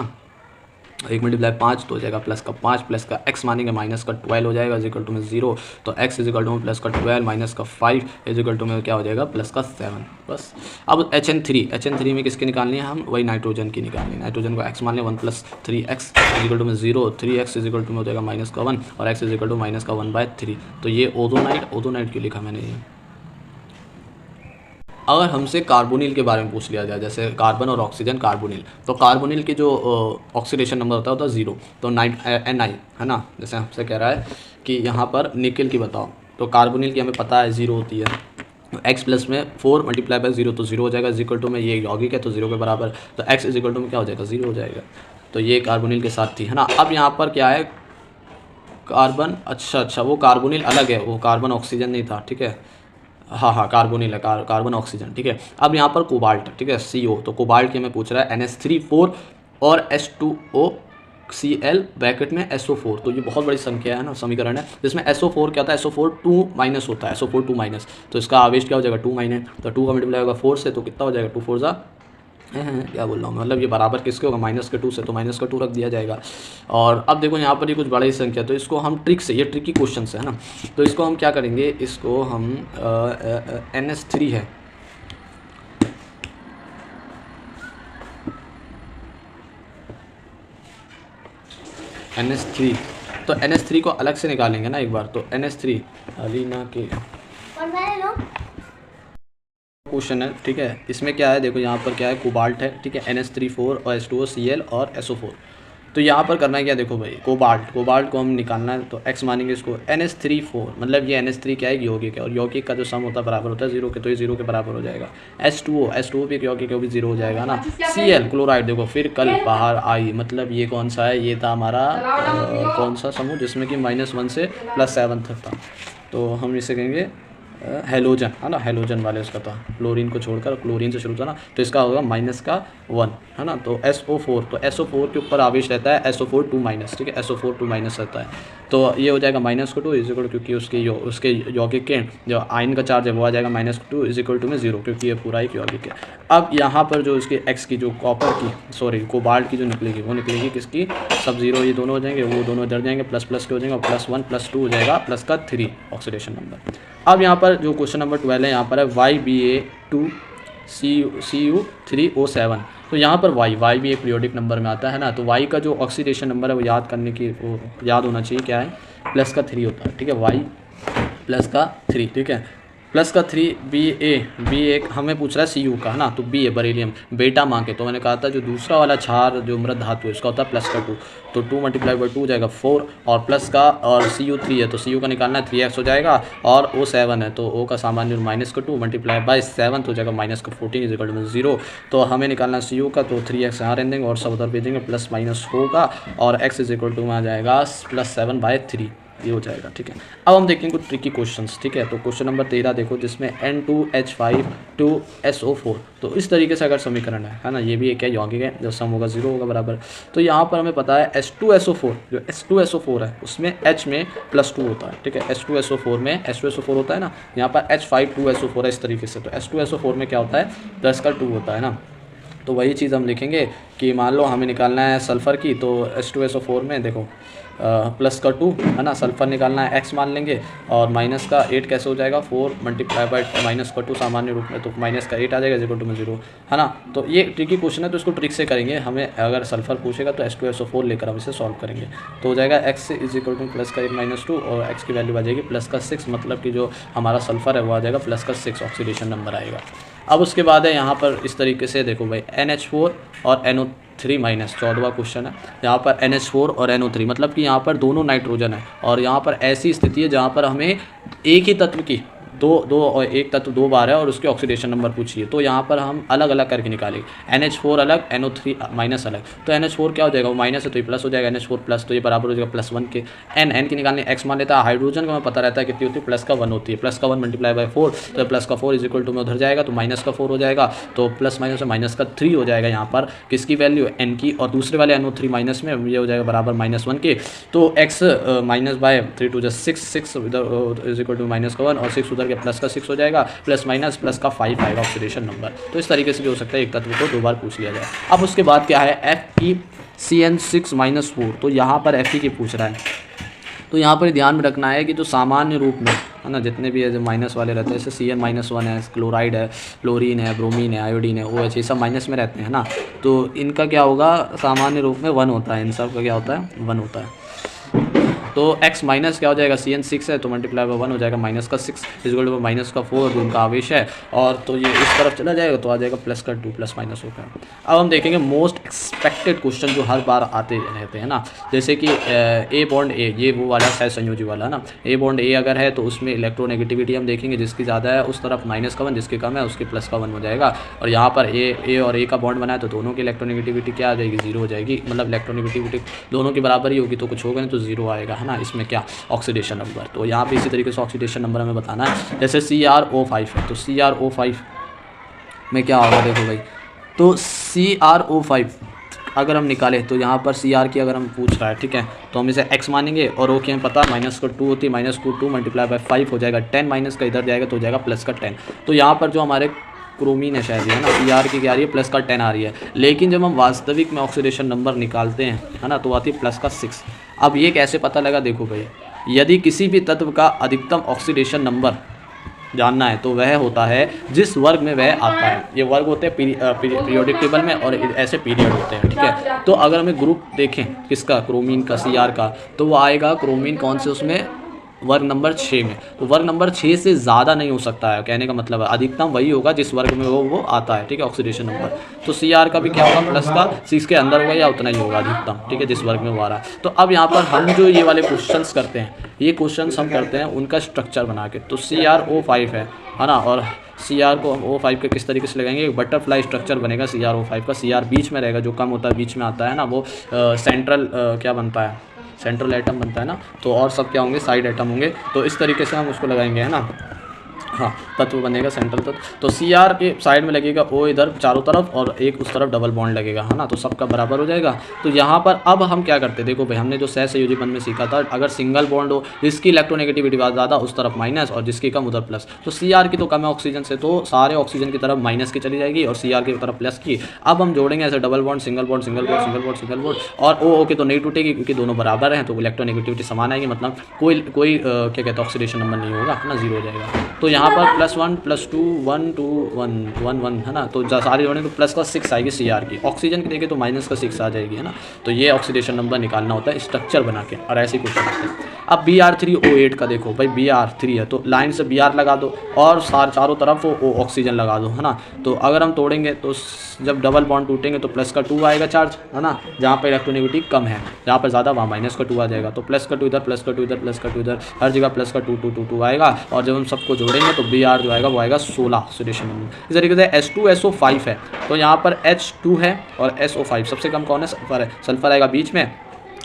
[SPEAKER 1] 1 मल्टीप्लाई 5 तो हो जाएगा प्लस का 5 प्लस का x मानेंगे माइनस का 12 हो जाएगा इजिकल टू में 0, तो x इजिकल टू में प्लस का 12 माइनस का 5 इजिकल टू में क्या हो जाएगा प्लस का 7 बस। अब HN3 में किसकी निकालनी है, हम वही नाइट्रोजन की निकालनी है, नाइट्रोजन को x मान लें 1 प्लस 3x इजिकल टू में 0, 3x इजिकल टू में हो जाएगा माइनस का 1 और x इजिकल टू माइनस का 1/3, तो ये ओजोनाइट क्यों लिखा मैंने ये। अगर हमसे कार्बोनिल के बारे में पूछ लिया जाए, जैसे कार्बन और ऑक्सीजन कार्बोनिल, तो कार्बोनिल की जो ऑक्सीडेशन नंबर होता है 0, तो Ni है ना, जैसे हमसे कह रहा है कि यहाँ पर निकल की बताओ, तो कार्बोनिल की हमें पता है 0 होती है, x प्लस में 4 मल्टीप्लाई बाय 0 तो 0 हो जाएगा इजिकल टू में, ये यौगिक है तो 0 के बराबर, तो x इजिकल टू में क्या हो जाएगा 0 हो जाएगा, तो ये कार्बोनिल के साथ थी, है ना। अब यहाँ पर क्या है कार्बन, अच्छा वो कार्बोनिल अलग है, वो कार्बन ऑक्सीजन नहीं था, ठीक है, हाँ कार्बोनिल है, कार्बन ऑक्सीजन, ठीक है। अब यहाँ पर कोबाल्ट, ठीक है CO, तो कोबाल्ट की हमें पूछ रहा है NH3 4 और H2O Cl ब्रैकेट में SO4, तो ये बहुत बड़ी संख्या है ना, समीकरण है जिसमें SO4 क्या होता है, SO4 2 माइनस होता है, SO4 2 माइनस, तो इसका आवेश क्या हो जाएगा 2 माइनस, तो 2 का मल्टीप्लाई होगा 4 से, तो कितना हो जाएगा 2 4 जा क्या बोल रहा हूँ, मतलब ये बराबर किसके होगा माइनस के 2 से, तो माइनस का 2 रख दिया जाएगा। और अब देखो यहाँ पर ये कुछ बड़ी संख्या, तो इसको हम ट्रिक से, ये ट्रिकी क्वेश्चन है ना, तो इसको हम क्या करेंगे, इसको हम NH3 है, NH3, तो NH3 को अलग से निकालेंगे ना एक बार, तो NH3 अलीना के क्वेश्चन है, ठीक है। इसमें क्या है देखो, यहाँ पर क्या है कोबाल्ट है, ठीक है, NH3 4 और H2O Cl और SO4, तो यहाँ पर करना है क्या, देखो भाई कोबाल्ट को हम निकालना है, तो x मानेंगे इसको NH3 4, मतलब ये NH3 क्या है यौगिक है, और यौगिक का जो सम होता है बराबर होता है 0 के, तो ये 0 के बराबर हो जाएगा। H2O भी एक यौगिक है, वो भी 0 हो जाएगा ना। Cl क्लोराइड, देखो फिर कल बाहर आई, मतलब ये कौन सा है, ये था हमारा कौन सा समूह जिसमें कि -1 से +7 तक था, तो हम इसे कहेंगे हेलोजन, है ना, हेलोजन वाले उसका था, क्लोरीन को छोड़कर, क्लोरीन से शुरू था ना, तो इसका होगा -1, है ना। तो SO4, तो SO4 के ऊपर आवेश रहता है SO4 2 माइनस, ठीक है, SO4 2 माइनस रहता है, तो ये हो जाएगा -2 इजिकल, क्योंकि उसके यौगिक के जो आयन का चार्ज है वो आ जाएगा -2 इजिकल टू में 0, क्योंकि ये पूरा एक यौगिक है। अब यहाँ पर जो इसकी x की जो कोबाल्ट की जो निकलेगी, वो निकलेगी किसकी, सब 0 ये दोनों हो जाएंगे, वो दोनों इधर जाएंगे, प्लस के हो जाएंगे, और +1 +2 हो जाएगा प्लस का 3 ऑक्सीडेशन नंबर। अब यहाँ पर जो क्वेश्चन नंबर 12 है, यहाँ पर है YBA2 CU3O7, तो यहाँ पर y भी एक पीरियोडिक नंबर में आता है ना, तो y का जो ऑक्सीडेशन नंबर है वो याद करने की, वो याद होना चाहिए, क्या है प्लस का 3 होता है, ठीक है, y प्लस का 3, ठीक है, प्लस का 3 बी एक हमें पूछ रहा है Cu का, है ना, तो बी है बेरिलियम, बेटा मांगे, तो मैंने कहा था जो दूसरा वाला क्षार जो मृत धातु है उसका होता है प्लस का 2, तो 2 मल्टीप्लाई बाई 2 हो जाएगा 4, और प्लस का, और Cu3 है तो Cu का निकालना है 3x हो जाएगा, और O7 है तो O का सामान्य माइनस का 2 मल्टीप्लाई बाई 7 हो जाएगा -14 इजिकल टू 0, तो हमें निकालना है Cu का, तो 3x यहाँ रहने देंगे और सब उधर भेजेंगे, प्लस माइनस होगा, और x इजिकल टू में आ जाएगा +7/3, ये हो जाएगा, ठीक है। अब हम देखेंगे कुछ ट्रिकी क्वेश्चंस, ठीक है, तो क्वेश्चन नंबर 13 देखो, जिसमें N2H5 2SO4, तो इस तरीके से अगर समीकरण है ना, ये भी एक है यौगिक है, जो सम होगा 0 होगा बराबर, तो यहाँ पर हमें पता है H2SO4, जो H2SO4 है उसमें H में +2 होता है, ठीक है, H2SO4 में H2SO4 होता है ना, यहाँ पर H5 2SO4 है इस तरीके से, तो H2SO4 में क्या होता है प्लस का 2 होता है ना, तो वही चीज़ हम लिखेंगे कि मान लो हमें निकालना है सल्फ़र की, तो H2SO4 में देखो प्लस का 2 है ना, सल्फ़र निकालना है x मान लेंगे, और माइनस का 8 कैसे हो जाएगा 4 मल्टीप्लाई बाई माइनस का 2 सामान्य रूप में, तो माइनस का 8 आ जाएगा इक्वल टू में 0, है ना। तो ये ट्रिकी क्वेश्चन है, तो इसको ट्रिक से करेंगे, हमें अगर सल्फ़र पूछेगा तो H2SO4 लेकर हम इसे सॉल्व करेंगे, तो हो जाएगा x is equal two plus का 8 - 2, और x की वैल्यू आ जाएगी प्लस का 6, मतलब कि जो हमारा सल्फ़र है वो आ जाएगा प्लस का 6 ऑक्सीडेशन नंबर आएगा। अब उसके बाद है यहाँ पर इस तरीके से देखो भाई NH4 और NO3 माइनस, 14वां क्वेश्चन है, यहाँ पर NH4 और NO3, मतलब कि यहाँ पर दोनों नाइट्रोजन है, और यहाँ पर ऐसी स्थिति है जहाँ पर हमें एक ही तत्व की दो दो और एक तत्व दो बार है और उसके ऑक्सीडेशन नंबर पूछिए, तो यहाँ पर हम अलग अलग करके निकालेंगे। NH4 अलग, NO3 माइनस अलग। तो NH4 क्या हो जाएगा, वो माइनस है तो ये प्लस हो जाएगा, NH4 प्लस, तो ये बराबर हो जाएगा +1 के। n की निकालने x मान लेता है। हाइड्रोजन का हमें पता रहता है कितनी होती है, +1 होती है, +1 मल्टीप्लाई बाय 4, तो +4 इज इक्वल टू में उधर जाएगा तो -4 हो जाएगा, तो प्लस माइनस में -3 हो जाएगा यहाँ पर किसकी वैल्यू, n की, और दूसरे वाले NO3 माइनस में ये हो जाएगा बराबर -1 के। तो x माइनस बाय 3 2 6 इधर इज इक्वल टू -1 और 6 उधर के प्लस का 6 हो जाएगा, प्लस माइनस प्लस का 5 आएगा ऑक्सीडेशन नंबर। तो इस तरीके से भी हो सकता है एक तत्व को 2 बार पूछ लिया जाए। अब उसके बाद क्या है, FeCN6-4, तो यहाँ पर Fe की पूछ रहा है, तो यहाँ पर ध्यान में रखना है कि जो सामान्य रूप में है ना, जितने भी है जो माइनस वाले रहते हैं, जैसे Cn-1 है, क्लोराइड है, फ्लोरीन है, ब्रोमीन है, आयोडीन है, OH, ये सब माइनस में रहते हैं ना, तो इनका क्या होगा, सामान्य रूप में 1 होता है, इन सब का क्या होता है, 1 होता है। तो x माइनस क्या हो जाएगा, Cn6 है तो मल्टीप्लाई बाय 1 हो जाएगा, माइनस का 6 इक्वल टू माइनस का 4 जो उनका आवेश है, और तो ये इस तरफ चला जाएगा तो आ जाएगा प्लस का 2 प्लस माइनस होगा। अब हम देखेंगे मोस्ट एक्सपेक्टेड क्वेश्चन जो हर बार आते रहते हैं ना, जैसे कि A बॉन्ड A, ये वो वाला सहसंयोजी वाला ना, A बॉन्ड A अगर है तो उसमें इलेक्ट्रोनेगेटिविटी हम देखेंगे, जिसकी ज़्यादा है उस तरफ -1, जिसकी कम है उसके प्लस का 1 हो जाएगा। और यहाँ पर A और A का बॉन्ड बना है तो दोनों की इलेक्ट्रोनेगेटिविटी क्या आ जाएगी, 0 हो जाएगी, मतलब इलेक्ट्रोनेगेटिविटी दोनों की बराबर ही होगी तो कुछ होगा नहीं तो 0 आएगा, है ना, इसमें क्या ऑक्सीडेशन नंबर। तो यहाँ पे इसी तरीके से ऑक्सीडेशन नंबर हमें बताना है। जैसे CrO5 है तो CrO5 में क्या होगा, देखो भाई, तो CrO5 अगर हम निकाले तो यहाँ पर Cr की अगर हम पूछ रहा है, ठीक है, तो हम इसे x मानेंगे और O की हमें पता -2 होती है, -2 मल्टीप्लाई बाय 5 हो जाएगा, 10 माइनस का इधर जाएगा तो हो जाएगा प्लस का 10। तो यहाँ पर जो हमारे क्रोमीन है शायद, है ना, Cr की क्या आ रही है, प्लस का 10 आ रही है, लेकिन जब हम वास्तविक में ऑक्सीडेशन नंबर निकालते हैं, है ना, तो आती है प्लस का 6। अब ये कैसे पता लगा, देखो भाई, यदि किसी भी तत्व का अधिकतम ऑक्सीडेशन नंबर जानना है तो वह होता है जिस वर्ग में वह आता है। ये वर्ग होते हैं पीरियोडिक टेबल में और ऐसे पीरियड होते हैं, ठीक है। तो अगर हमें ग्रुप देखें किसका, क्रोमीन का, Cr का, तो वो आएगा क्रोमीन कौन से, उसमें वर्ग नंबर 6 में। तो वर्ग नंबर 6 से ज़्यादा नहीं हो सकता है, कहने का मतलब है अधिकतम वही होगा जिस वर्ग में वो आता है, ठीक है, ऑक्सीडेशन नंबर। तो Cr का भी क्या होगा, प्लस का 6 के अंदर होगा या उतना ही होगा अधिकतम, ठीक है, जिस वर्ग में वो आ रहा है। तो अब यहाँ पर हम जो ये वाले क्वेश्चंस करते हैं, ये क्वेश्चंस हम करते हैं उनका स्ट्रक्चर बना के। तो CrO5 है ना, और Cr को हम O5 के किस तरीके से लगाएंगे, एक बटरफ्लाई स्ट्रक्चर बनेगा CrO5 का। Cr बीच में रहेगा, जो कम होता है बीच में आता है ना, वो सेंट्रल क्या बनता है, सेंट्रल एटम बनता है ना, तो और सब क्या होंगे, साइड एटम होंगे। तो इस तरीके से हम उसको लगाएंगे, है ना, हाँ, तत्व बनेगा सेंट्रल तत्व। तो Cr के साइड में लगेगा O इधर चारों तरफ और एक उस तरफ डबल बॉन्ड लगेगा, है ना, तो सबका बराबर हो जाएगा। तो यहाँ पर अब हम क्या करते हैं, देखो भाई, हमने जो सहसंयोजी बंध में सीखा था, अगर सिंगल बॉन्ड हो जिसकी इलेक्ट्रोनेगेटिविटी ज़्यादा उस तरफ माइनस और जिसकी कम उधर प्लस, तो Cr की तो कम है ऑक्सीजन से, तो सारे ऑक्सीजन की तरफ माइनस की चली जाएगी और Cr की तरफ प्लस की। अब हम जोड़ेंगे ऐसे double bond, single bond, single bond, single bond, single bond, और O की तो नहीं टूटेगी क्योंकि दोनों बराबर हैं, तो इलेक्ट्रोनेगेटिविटी समान आएगी, मतलब कोई क्या कहते हैं ऑक्सीडेशन नंबर नहीं होगा, है ना, 0 हो जाएगा। तो यहाँ पर +1 +2 1 2 1 1 1, है ना, तो सारी जोड़ें तो प्लस का 6 आएगी Cr की। ऑक्सीजन की देखें तो माइनस का 6 आ जाएगी, है ना। तो ये ऑक्सीडेशन नंबर निकालना होता है स्ट्रक्चर बना के, और ऐसे क्वेश्चन आते हैं। अब Br3O8 का देखो भाई, Br3 है तो लाइन से Br लगा दो और चारों तरफ वो ऑक्सीजन लगा दो, है ना। तो अगर हम तोड़ेंगे तो जब डबल बॉन्ड टूटेंगे तो प्लस का 2 आएगा चार्ज, है ना, जहाँ पर इलेक्ट्रोनेगेटिविटी कम है, जहाँ पर ज़्यादा वहाँ माइनस का 2 आ जाएगा। तो प्लस का 2 इधर, प्लस का 2 इधर, प्लस का 2 इधर, हर जगह प्लस का 2 2 2 2 आएगा। और जब हम सबको जोड़ेंगे तो Br जो आएगा वो आएगा 16 ऑक्सीडेशन नंबर। इस तरीके से H2SO5 है तो यहाँ पर H2 है और SO5 सबसे कम कौन है, सल्फर है। सल्फर आएगा बीच में,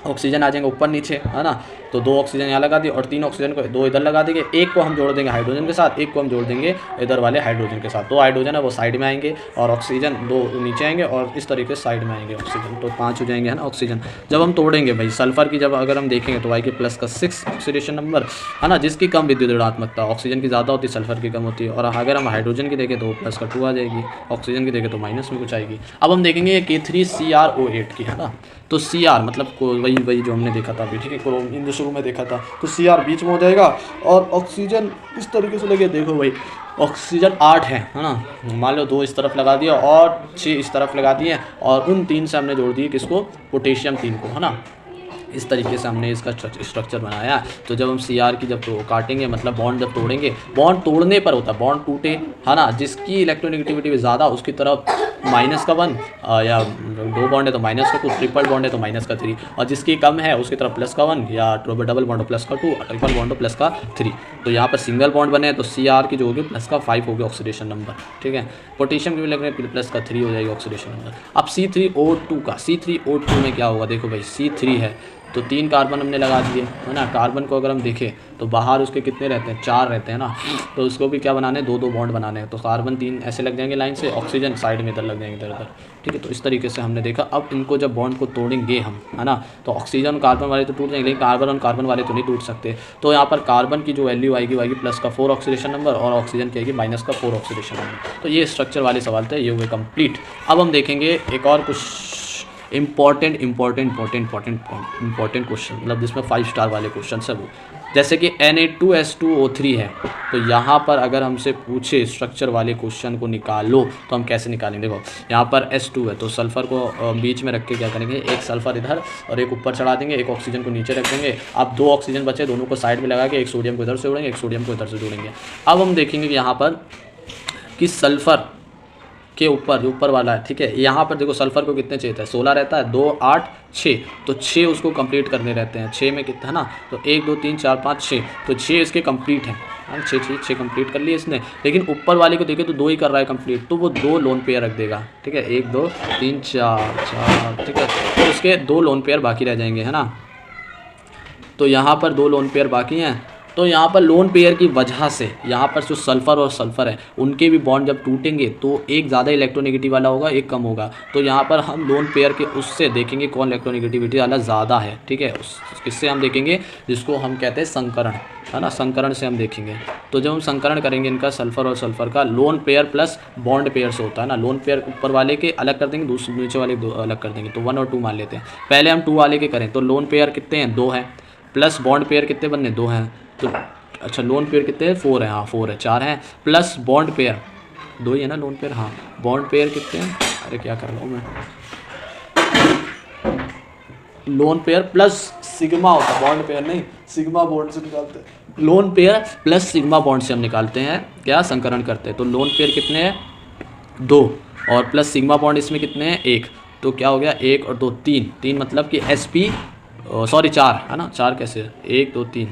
[SPEAKER 1] ऑक्सीजन आ जाएंगे ऊपर नीचे, है ना। तो 2 ऑक्सीजन यहाँ लगा दिए और 3 ऑक्सीजन को 2 इधर लगा देंगे, एक को हम जोड़ देंगे हाइड्रोजन के साथ, एक को हम जोड़ देंगे इधर वाले हाइड्रोजन के साथ। 2 हाइड्रोजन है वो साइड में आएंगे और ऑक्सीजन 2 नीचे आएंगे और इस तरीके से साइड में आएंगे ऑक्सीजन, तो 5 हो जाएंगे, है ना, ऑक्सीजन। जब हम तोड़ेंगे भाई सल्फर की, जब अगर हम देखेंगे तो आएगी प्लस का 6 ऑक्सीडेशन नंबर, है ना, जिसकी कम विद्युत ऋणात्मकता, ऑक्सीजन की ज़्यादा होती है, सल्फर की कम होती है। और अगर हम हाइड्रोजन की देखें तो प्लस का 2 आ जाएगी, ऑक्सीजन की देखें तो माइनस में कुछ आएगी। अब हम देखेंगे K3CrO8 की, है ना। तो Cr मतलब वही जो हमने देखा था अभी, ठीक है, क्रोमीन शुरू में देखा था, तो Cr बीच में हो जाएगा और ऑक्सीजन इस तरीके से लगे। देखो भाई ऑक्सीजन 8 है ना, मान लो 2 इस तरफ लगा दिया और 6 इस तरफ लगा दिए और उन 3 से हमने जोड़ दिए किसको, पोटेशियम 3 को, है ना। इस तरीके से हमने इसका स्ट्रक्चर बनाया। तो जब हम Cr की जब तो काटेंगे, मतलब बॉन्ड जब तोड़ेंगे, बॉन्ड तोड़ने पर होता है, बॉन्ड टूटे, है ना, जिसकी इलेक्ट्रोनेगेटिविटी ज़्यादा उसकी तरफ माइनस का 1, या 2 बॉन्ड है तो माइनस का 2, ट्रिपल बॉन्ड है तो माइनस का 3, और जिसकी कम है उसकी तरफ प्लस का 1, या डबल बॉन्ड प्लस का 2, ट्रिपल बॉन्ड प्लस का 3। तो यहाँ पर सिंगल बॉन्ड बने तो Cr की जो होगी प्लस का 5 होगी ऑक्सीडेशन नंबर, ठीक है। पोटेशियम की भी लगने प्लस का 3 हो जाएगी ऑक्सीडेशन नंबर। अब C3O2 का, C3O2 में क्या होगा, देखो भाई C3 है तो 3 कार्बन हमने लगा दिए, है ना। कार्बन को अगर हम देखें तो बाहर उसके कितने रहते हैं, 4 रहते हैं ना, तो उसको भी क्या बनाने, 2-2 बॉन्ड बनाने हैं। तो कार्बन 3 ऐसे लग जाएंगे लाइन से, ऑक्सीजन साइड में इधर लग जाएंगे, इधर इधर, ठीक है। तो इस तरीके से हमने देखा। अब इनको जब बॉन्ड को तोड़ेंगे हम, है ना, तो ऑक्सीजन और कार्बन वाले तो टूट जाएंगे, लेकिन कार्बन और कार्बन वाले तो नहीं टूट सकते। तो यहाँ पर कार्बन की जो वैल्यू आएगी वो आएगी प्लस का 4 ऑक्सीडेशन नंबर, और ऑक्सीजन की आएगी माइनस का 4 ऑक्सीडेशन नंबर। तो ये स्ट्रक्चर वाले सवाल थे, ये हुए कंप्लीट। अब हम देखेंगे एक और कुछ इंपॉर्टेंट क्वेश्चन, मतलब जिसमें 5 स्टार वाले क्वेश्चन है वो, जैसे कि Na2S2O3 है। तो यहाँ पर अगर हमसे पूछे स्ट्रक्चर वाले क्वेश्चन को निकालो तो हम कैसे निकालेंगे। देखो यहाँ पर S2 है तो सल्फ़र को बीच में रख के क्या करेंगे, एक सल्फ़र इधर और एक ऊपर चढ़ा देंगे, एक ऑक्सीजन को नीचे रख देंगे। अब 2 ऑक्सीजन बचे, दोनों को साइड में लगा के एक सोडियम को इधर से जोड़ेंगे, एक सोडियम को इधर से जोड़ेंगे। अब हम देखेंगे कि यहाँ पर कि सल्फ़र के ऊपर जो ऊपर वाला है, ठीक है, यहाँ पर देखो सल्फ़र को कितने चाहिए था, 16 रहता है, 2 8 6, तो 6 उसको कंप्लीट करने रहते हैं। 6 में कितना है ना, तो 1 2 3 4 5 6, तो 6 इसके कंप्लीट हैं। 6 कंप्लीट कर लिए इसने, लेकिन ऊपर वाले को देखे तो 2 ही कर रहा है कंप्लीट, तो वो 2 लोन पेयर रख देगा, ठीक है। 1 2 3 4, ठीक है। तो उसके 2 लोन पेयर बाकी रह जाएंगे, है ना। तो यहाँ पर 2 लोन पेयर बाकी हैं। तो यहाँ पर लोन पेयर की वजह से यहाँ पर जो सल्फ़र और सल्फ़र है उनके भी बॉन्ड जब टूटेंगे तो एक ज़्यादा इलेक्ट्रोनेगेटिव वाला होगा, एक कम होगा। तो यहाँ पर हम लोन पेयर के उससे देखेंगे कौन इलेक्ट्रोनेगेटिविटी वाला ज़्यादा है, ठीक है। किससे हम देखेंगे, जिसको हम कहते हैं संकरण, है ना, संकरण से हम देखेंगे। तो जब हम संकरण करेंगे इनका सल्फ़र और सल्फ़र का, lone pair plus bond pair से होता है ना। लोन पेयर ऊपर वाले के अलग कर देंगे, दूसरे नीचे वाले दो अलग कर देंगे, तो 1 और 2 मान लेते हैं। पहले हम 2 वाले के करें तो लोन पेयर कितने हैं, 2 हैं, प्लस बॉन्ड पेयर कितने बनने, 2 हैं। तो अच्छा लोन पेयर कितने हैं, 4 है, हाँ 4 है, 4 हैं, प्लस बॉन्ड पेयर 2 ही है ना लोन पेयर, हाँ। बॉन्ड पेयर कितने हैं, अरे क्या कर रहा हूँ मैं, लोन पेयर प्लस सिग्मा होता है, बॉन्ड पेयर नहीं, सिग्मा बॉन्ड से निकालते हैं। Lone pair plus sigma bond से हम निकालते हैं, क्या संकरण करते हैं। तो लोन पेयर कितने हैं, 2, और प्लस सिग्मा बॉन्ड इसमें कितने हैं, 1। तो क्या हो गया, 1 और 2 3 मतलब कि चार है ना, 4 कैसे, 1 2 3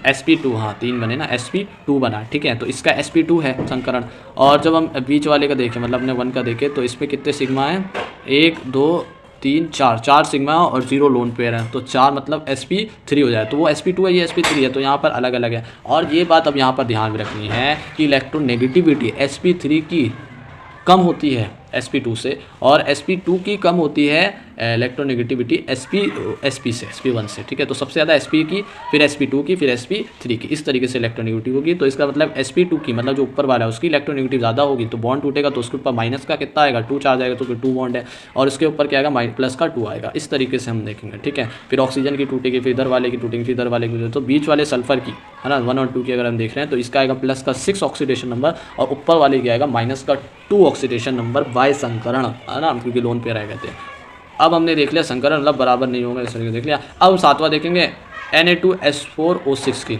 [SPEAKER 1] sp2, हाँ 3 बने ना, sp2 बना, ठीक है। तो इसका sp2 है संकरण। और जब हम बीच वाले का देखें, मतलब अपने 1 का देखें, तो इसमें कितने सिग्मा हैं, 1 2 3 4 सिग्मा और 0 लोन पेयर है, तो 4 मतलब sp3 हो जाए। तो वो sp2 है, ये sp3 है, तो यहाँ पर अलग अलग है। और ये बात अब यहाँ पर ध्यान में रखनी है कि इलेक्ट्रोनेगेटिविटी sp3 की कम होती है sp2 से, और sp2 की कम होती है इलेक्ट्रोनेगेटिविटी sp से, sp1 से, ठीक है। तो सबसे ज़्यादा sp की, फिर sp2 की, फिर sp3 की, इस तरीके से इलेक्ट्रोनेगेटिव होगी। तो इसका मतलब sp2 की, मतलब जो ऊपर वाला है उसकी इलेक्ट्रोनेगेटिव ज़्यादा होगी, तो बॉन्ड टूटेगा तो उसके ऊपर माइनस का कितना आएगा, 2 चार्ज आएगा, तो फिर 2 बॉन्ड है, और इसके ऊपर क्या आएगा, प्लस का 2 आएगा। इस तरीके से हम देखेंगे, ठीक है। फिर ऑक्सीजन की टूटेगी, फिर इधर वाले की टूटेगी, फिर इधर वाले की, तो बीच वाले सल्फर की, है ना, 1 और 2 की अगर हम देख रहे हैं तो इसका आएगा प्लस का 6 ऑक्सीडेशन नंबर, और ऊपर वाले की आएगा माइनस का 2 ऑक्सीडेशन नंबर बाय संकरण, है ना, क्योंकि लोन पेयर आएगा थे। अब हमने देख लिया संकरण मतलब बराबर नहीं होगा, इस तरीके देख लिया। अब 7वां देखेंगे Na2S4O6 की।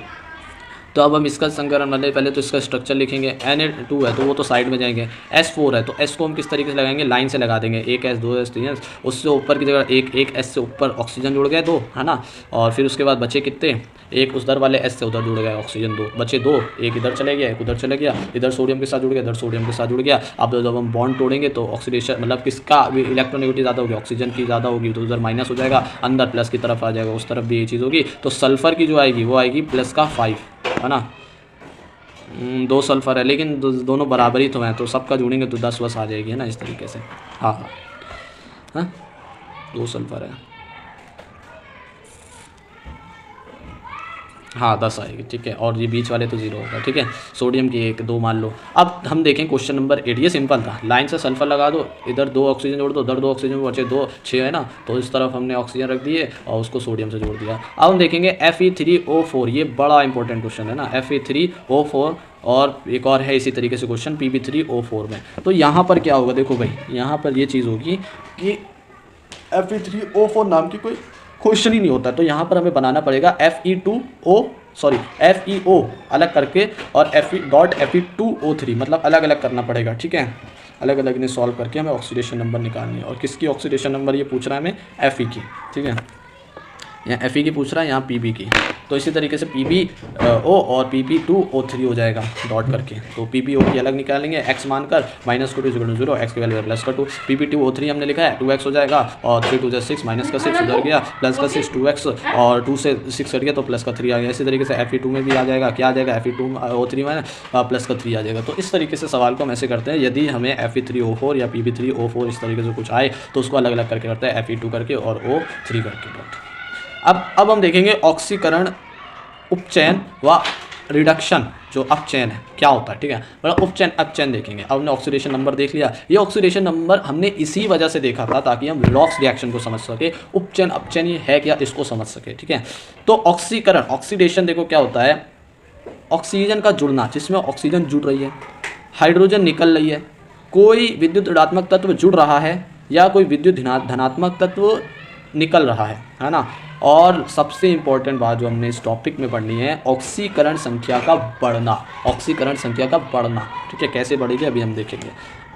[SPEAKER 1] तो अब हम इसका संकरण मतलब पहले तो इसका स्ट्रक्चर लिखेंगे। Na2 है तो वो तो साइड में जाएंगे, S4 है तो S को हम किस तरीके से लगाएंगे, लाइन से लगा देंगे, 1 S 2 S 3 S, उससे ऊपर की जगह एक S से ऊपर ऑक्सीजन जुड़ गए 2, है ना। और फिर उसके बाद बचे कितने, एक उधर वाले S से उधर जुड़ गया ऑक्सीजन 2, बचे 2, एक इधर चले गया, एक उधर चले गया, इधर सोडियम के साथ जुड़ गया, इधर सोडियम के साथ जुड़ गया। अब जब हम बॉन्ड तोड़ेंगे तो ऑक्सीडेशन मतलब किसका इलेक्ट्रोनेगेटिविटी ज़्यादा होगी, ऑक्सीजन की ज़्यादा होगी, तो उधर माइनस हो जाएगा, अंदर प्लस की तरफ आ जाएगा, उस तरफ भी ये चीज़ होगी। तो सल्फर की जो आएगी वो आएगी प्लस का 5, है ना। 2 सल्फर है लेकिन दोनों बराबर ही तो हैं, तो सबका जोड़ेंगे तो 10 बस आ जाएगी, है ना, इस तरीके से। हाँ हाँ हाँ 2 सल्फर है, हाँ 10 आएगी, ठीक है। और ये बीच वाले तो 0 होगा, ठीक है। सोडियम की 1 2 मान लो। अब हम देखें क्वेश्चन नंबर 8, ये सिंपल था, लाइन से सल्फर लगा दो, इधर 2 ऑक्सीजन जोड़ दो, उधर 2 ऑक्सीजन बचे 2 6 है ना, तो इस तरफ हमने ऑक्सीजन रख दिए और उसको सोडियम से जोड़ दिया। अब हम देखेंगे Fe3O4, ये बड़ा इंपॉर्टेंट क्वेश्चन है ना, Fe3O4। और एक और है इसी तरीके से क्वेश्चन Pb3O4 में। तो यहाँ पर क्या होगा, देखो भाई यहाँ पर ये चीज़ होगी कि Fe3O4 नाम की कोई क्वेश्चन ही नहीं होता, तो यहाँ पर हमें बनाना पड़ेगा FeO अलग करके और Fe.Fe2O3 मतलब अलग अलग करना पड़ेगा, ठीक है। अलग अलग इन्हें सॉल्व करके हमें ऑक्सीडेशन नंबर निकालनी है। और किसकी ऑक्सीडेशन नंबर ये पूछ रहा है हमें, Fe की, ठीक है, यहाँ Fe की पूछ रहा है, यहाँ Pb की। तो इसी तरीके से PbO और Pb2O3 हो जाएगा डॉट करके। तो PbO की अलग निकालेंगे x मानकर, -2 = 0, x की वैल्यू प्लस का 2, Pb2O3 हमने लिखा है 2x हो जाएगा, और 3 2 6 माइनस का 6 उधर गया, प्लस का 6 2x, और 2 से 6 कट गया तो प्लस का 3 आ गया। इसी तरीके से Fe2 में भी आ जाएगा, क्या आ जाएगा, Fe2O3 में प्लस का 3 आ जाएगा। तो इस तरीके से सवाल को हम ऐसे करते हैं, यदि हमें Fe3O4 या Pb3O4 इस तरीके से कुछ आए तो उसको अलग अलग करके करते हैं, Fe2 करके और O3 करके डॉट। अब हम देखेंगे ऑक्सीकरण उपचयन व रिडक्शन, जो अपचयन है क्या होता है, ठीक है, मतलब उपचयन अपचयन देखेंगे। अब हमने ऑक्सीडेशन नंबर देख लिया, ये ऑक्सीडेशन नंबर हमने इसी वजह से देखा था ताकि हम रिडॉक्स रिएक्शन को समझ सके, उपचयन अपचयन ये है क्या इसको समझ सके, ठीक है। तो ऑक्सीकरण ऑक्सीडेशन देखो क्या होता है, ऑक्सीजन का जुड़ना, जिसमें ऑक्सीजन जुड़ रही है, हाइड्रोजन निकल रही है, कोई विद्युत ऋणात्मक तत्व जुड़ रहा है या कोई विद्युत धनात्मक तत्व निकल रहा है ना। और सबसे इम्पोर्टेंट बात जो हमने इस टॉपिक में पढ़नी है, ऑक्सीकरण संख्या का बढ़ना, ऑक्सीकरण संख्या का बढ़ना, ठीक है, कैसे बढ़ेगी अभी हम देखेंगे।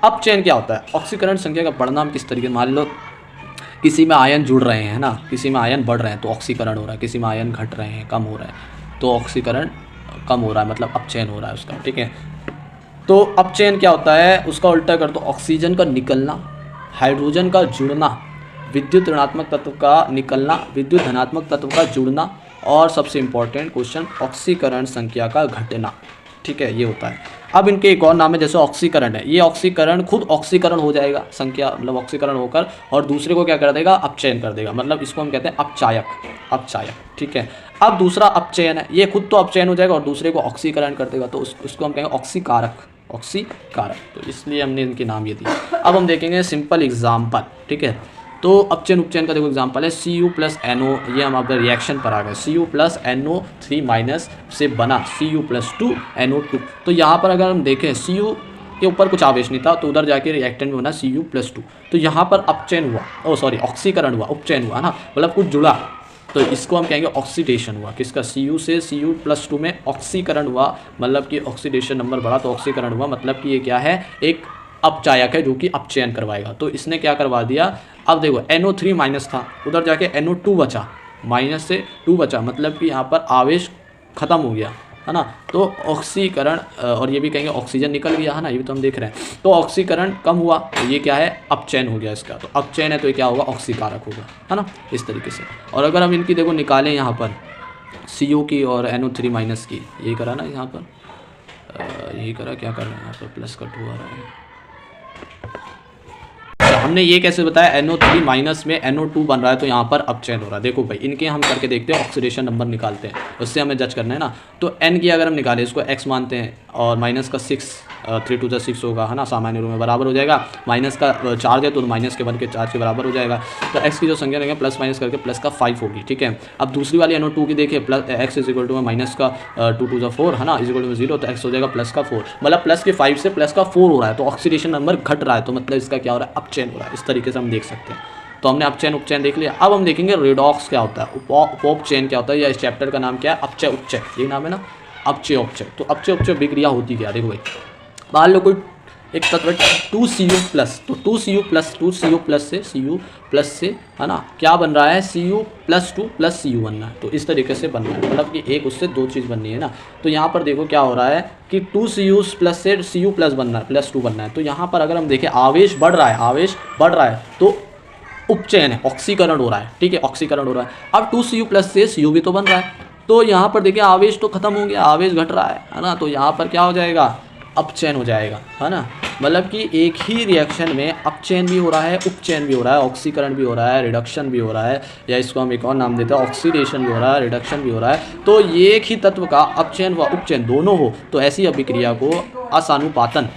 [SPEAKER 1] अपचयन क्या होता है, ऑक्सीकरण संख्या का बढ़ना हम किस तरीके, मान लो किसी में आयन जुड़ रहे हैं ना, किसी में आयन बढ़ रहे हैं तो ऑक्सीकरण हो रहा है, किसी में आयन घट रहे हैं कम हो रहा है तो ऑक्सीकरण कम हो रहा है, मतलब अपचयन हो रहा है उसका, ठीक है। तो अपचयन क्या होता है, उसका उल्टा कर दो, ऑक्सीजन का निकलना, हाइड्रोजन का जुड़ना, विद्युत ऋणात्मक तत्व का निकलना, विद्युत धनात्मक तत्व का जुड़ना, और सबसे इम्पॉर्टेंट क्वेश्चन ऑक्सीकरण संख्या का घटना, ठीक है, ये होता है। अब इनके एक और नाम है, जैसे ऑक्सीकरण है, ये ऑक्सीकरण खुद ऑक्सीकरण हो जाएगा, संख्या मतलब ऑक्सीकरण होकर, और दूसरे को क्या कर देगा, अपचयन कर देगा, मतलब इसको हम कहते हैं अपचायक, अपचायक, ठीक है। अब दूसरा अपचयन है, ये खुद तो अपचयन हो जाएगा और दूसरे को ऑक्सीकरण कर देगा, तो उसको हम कहेंगे ऑक्सीकारक, ऑक्सीकारक, तो इसलिए हमने इनके नाम ये दिए। अब हम देखेंगे सिंपल एग्जाम्पल, ठीक है। तो अपचयन उपचयन का देखो एग्जाम्पल है, Cu + NO, ये हम आपका रिएक्शन पर आ गए, Cu + NO3- से बना Cu + 2 NO2। तो यहाँ पर अगर हम देखें Cu के ऊपर कुछ आवेश नहीं था तो उधर जाके रिएक्टेंट में बना Cu + 2, तो यहाँ पर अपचयन हुआ, ऑक्सीकरण हुआ, उपचयन हुआ ना, मतलब कुछ जुड़ा, तो इसको हम कहेंगे ऑक्सीडेशन हुआ, किसका, Cu से Cu + 2 में ऑक्सीकरण हुआ, मतलब कि ऑक्सीडेशन नंबर बढ़ा तो ऑक्सीकरण हुआ, मतलब कि ये क्या है, एक अपचायक है जो कि अपचयन करवाएगा। तो इसने क्या करवा दिया, अब देखो NO3- था, उधर जाके NO2 बचा, माइनस से 2 बचा, मतलब कि यहाँ पर आवेश खत्म हो गया, है ना। तो ऑक्सीकरण, और ये भी कहेंगे ऑक्सीजन निकल गया, है ना, ये भी तो हम देख रहे हैं। तो ऑक्सीकरण कम हुआ तो ये क्या है, अपचयन हो गया इसका, तो अपचयन है तो ये क्या होगा, ऑक्सीकारक होगा, है ना, इस तरीके से। और अगर हम इनकी देखो निकालें यहाँ पर Cu की और NO3- की, यही करा ना यहाँ पर, यही करा, क्या कर रहे हैं यहाँ पर, प्लस का 2 आ रहा है। हमने ये कैसे बताया, NO3- में NO2 बन रहा है तो यहाँ पर अपचयन हो रहा है। देखो भाई इनके हम करके देखते हैं, ऑक्सीडेशन नंबर निकालते हैं, उससे हमें जज करना है ना। तो N की अगर हम निकालें, इसको x मानते हैं, और माइनस का 6, 3 2 6 होगा, है ना, सामान्य रूप में बराबर हो जाएगा, माइनस का चार्ज है तो माइनस के 1 के चार्ज के बराबर हो जाएगा। तो x की जो संख्या रहेगा प्लस माइनस करके प्लस का 5 होगी, ठीक है। अब दूसरी वाली NO2 की देखिए, प्लस x = माइनस का 2 2 4, है ना, = 0, तो x हो जाएगा प्लस का 4, मतलब प्लस के 5 से प्लस का 4 हो रहा है, तो ऑक्सीडेशन नंबर घट रहा है, तो मतलब इसका क्या हो रहा है, अपचयन हो रहा है। इस तरीके से हम देख सकते हैं। तो हमने अपचयन उपचयन देख लिया। अब हम देखेंगे रिडॉक्स क्या होता है, उपोपचयन क्या होता है, या इस चैप्टर का नाम क्या है, अपचय उपचय, ये नाम है ना, अपचय उपचय। तो अपचय उपचय विक्रिया होती क्या, देखो भाई, मान लो कोई एक तत्व 2Cu+, तो 2Cu+, से है ना, क्या बन रहा है, Cu+2 Cu बनना है, तो इस तरीके से बनना है, मतलब कि एक उससे दो चीज़ बननी है ना। तो यहाँ पर देखो क्या हो रहा है कि 2Cu+ से Cu+ बनना है, +2 बनना है। तो यहाँ पर अगर हम देखें आवेश बढ़ रहा है, तो उपचयन है, ऑक्सीकरण हो रहा है, ठीक है, ऑक्सीकरण हो रहा है। अब 2Cu+ से Cu भी तो बन रहा है, तो यहाँ पर देखिए आवेश तो खत्म हो गया, आवेश घट रहा है ना, तो यहाँ पर क्या हो जाएगा, अपचयन हो जाएगा, है ना। मतलब कि एक ही रिएक्शन में अपचयन भी हो रहा है, उपचयन भी हो रहा है, ऑक्सीकरण भी हो रहा है, रिडक्शन भी हो रहा है, या इसको हम एक और नाम देते हैं ऑक्सीडेशन भी हो रहा है, रिडक्शन भी हो रहा है। तो एक ही तत्व का अपचयन व उपचयन दोनों हो तो ऐसी अभिक्रिया को असानुपातन,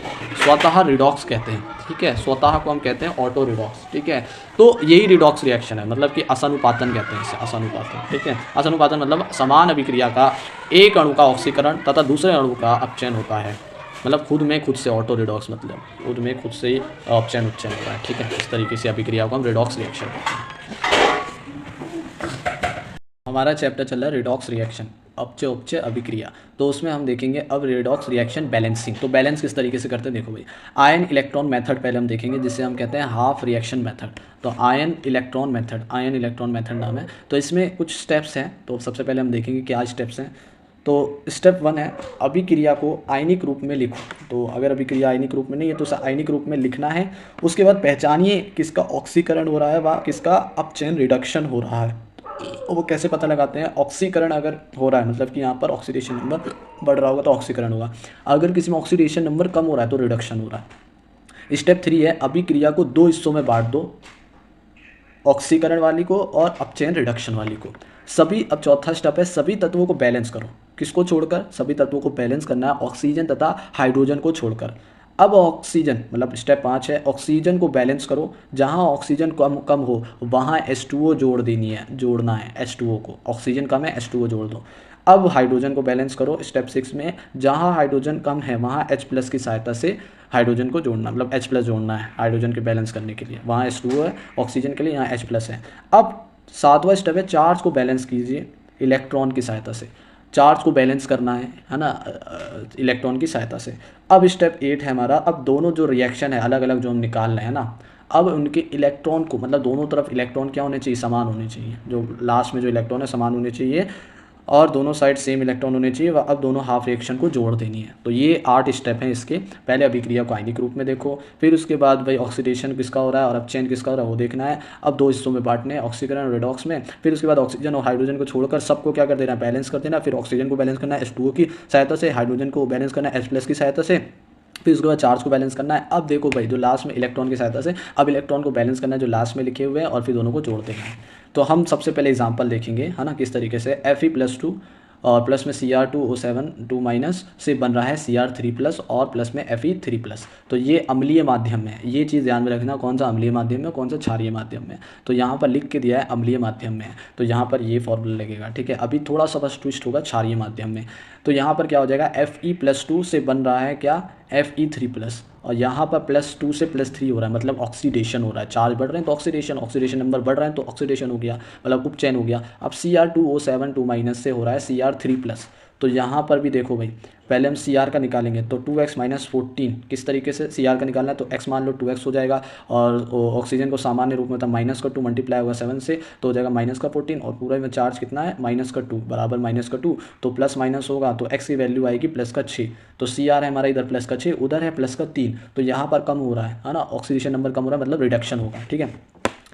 [SPEAKER 1] स्वतः रिडॉक्स कहते हैं, ठीक है। स्वतः को हम कहते हैं ऑटो रिडॉक्स, ठीक है। तो यही रिडॉक्स रिएक्शन है, मतलब कि असानुपातन कहते हैं इसे, असानुपातन, ठीक है। असानुपातन मतलब समान अभिक्रिया का एक अणु का ऑक्सीकरण तथा दूसरे अणु का अपचयन होता है, मतलब खुद से ऑटो रिडॉक्स, मतलब खुद में खुद से ही अपचयन उपचयन होता है, ठीक है। इस तरीके से अभिक्रिया को हम रिडॉक्स रिएक्शन कहते हैं। हमारा चैप्टर चल रहा है रिडॉक्स रिएक्शन, अपचय उपचय अभिक्रिया। तो उसमें हम देखेंगे अब रेडॉक्स रिएक्शन बैलेंसिंग। तो बैलेंस किस तरीके से करते हैं देखो भाई, आयन इलेक्ट्रॉन मेथड पहले हम देखेंगे, जिसे हम कहते हैं हाफ रिएक्शन मेथड। तो आयन इलेक्ट्रॉन मेथड नाम है। तो इसमें कुछ स्टेप्स हैं, तो सबसे पहले हम देखेंगे क्या स्टेप्स हैं। तो स्टेप 1 है अभिक्रिया को आयनिक रूप में लिखो। तो अगर अभिक्रिया आयनिक रूप में नहीं है तो उसे आयनिक रूप में लिखना है। उसके बाद पहचानिए किसका ऑक्सीकरण हो रहा है व किसका अपचयन रिडक्शन हो रहा है। वो कैसे पता लगाते हैं, ऑक्सीकरण अगर हो रहा है मतलब कि यहाँ पर ऑक्सीडेशन नंबर बढ़ रहा होगा तो ऑक्सीकरण होगा, अगर किसी में ऑक्सीडेशन नंबर कम हो रहा है तो रिडक्शन हो रहा है। स्टेप 3 है अभिक्रिया को 2 हिस्सों में बांट दो, ऑक्सीकरण वाली को और अपचयन रिडक्शन वाली को। सभी, अब चौथा स्टेप है सभी तत्वों को बैलेंस करो। किसको छोड़कर, सभी तत्वों को बैलेंस करना है, ऑक्सीजन तथा हाइड्रोजन को छोड़कर। अब ऑक्सीजन मतलब स्टेप 5 है ऑक्सीजन को बैलेंस करो, जहाँ ऑक्सीजन कम कम हो वहाँ H2O जोड़ना है H2O को, ऑक्सीजन कम है H2O जोड़ दो। अब हाइड्रोजन को बैलेंस करो स्टेप 6 में, जहाँ हाइड्रोजन कम है वहाँ H+ की सहायता से हाइड्रोजन को जोड़ना, मतलब H+ जोड़ना है हाइड्रोजन के बैलेंस करने के लिए। वहाँ H2O है ऑक्सीजन के लिए, यहाँ H+ है। अब 7वां स्टेप है चार्ज को बैलेंस कीजिए इलेक्ट्रॉन की सहायता से। चार्ज को बैलेंस करना है ना, इलेक्ट्रॉन की सहायता से। अब स्टेप 8 है हमारा, अब दोनों जो रिएक्शन है अलग अलग जो हम निकाल रहे हैं ना, अब उनके इलेक्ट्रॉन को मतलब दोनों तरफ इलेक्ट्रॉन क्या होने चाहिए, समान होने चाहिए। जो लास्ट में जो इलेक्ट्रॉन है समान होने चाहिए और दोनों साइड सेम इलेक्ट्रॉन होने चाहिए। अब दोनों हाफ रिएक्शन को जोड़ देनी है। तो ये 8 स्टेप हैं इसके। पहले अभिक्रिया को आयनिक रूप में देखो, फिर उसके बाद भाई ऑक्सीडेशन किसका हो रहा है और अपचयन किसका हो रहा है वो देखना है। अब 2 हिस्सों में बांटने हैं, ऑक्सीकरण और रेडॉक्स में। फिर उसके बाद ऑक्सीजन और हाइड्रोजन को छोड़कर सबको क्या कर देना है, बैलेंस कर देना। फिर ऑक्सीजन को बैलेंस करना है H2O की सहायता से, हाइड्रोजन को बैलेंस करना है H+ की सहायता से, फिर उसके बाद चार्ज को बैलेंस करना है। अब देखो भाई जो लास्ट में इलेक्ट्रॉन की सहायता से, अब इलेक्ट्रॉन को बैलेंस करना है जो लास्ट में लिखे हुए हैं और फिर दोनों को जोड़ देना है। तो हम सबसे पहले एग्जांपल देखेंगे है ना, किस तरीके से Fe+2 और प्लस में Cr2O7 2- से बन रहा है Cr3+ और प्लस में Fe3+। तो ये अम्लीय माध्यम में, ये चीज़ ध्यान में रखना, कौन सा अम्लीय माध्यम में कौन सा क्षारीय माध्यम में। तो यहाँ पर लिख के दिया है अम्लीय माध्यम में, तो यहाँ पर ये फॉर्मूला लगेगा, ठीक है। अभी थोड़ा सा बस ट्विस्ट होगा क्षारीय माध्यम में। तो यहाँ पर क्या हो जाएगा, Fe+2 से बन रहा है क्या, Fe3+, और यहाँ पर +2 से +3 हो रहा है, मतलब ऑक्सीडेशन हो रहा है। चार्ज बढ़ रहे हैं तो ऑक्सीडेशन नंबर बढ़ रहा है तो ऑक्सीडेशन हो गया, मतलब उपचयन हो गया। अब Cr2O7 2- से हो रहा है Cr3+। तो यहाँ पर भी देखो भाई, पहले हम Cr का निकालेंगे तो 2x - 14, किस तरीके से Cr का निकालना है, तो x मान लो 2x हो जाएगा, और ऑक्सीजन को सामान्य रूप में था -2 मल्टीप्लाई होगा 7 से तो हो जाएगा -14, और पूरे में चार्ज कितना है -2 बराबर -2, तो प्लस माइनस होगा तो x की वैल्यू आएगी +6। तो Cr है हमारा इधर +6, उधर है +3, तो यहाँ पर कम हो रहा है ना, ऑक्सीडेशन नंबर कम हो रहा है, मतलब रिडक्शन होगा, ठीक है।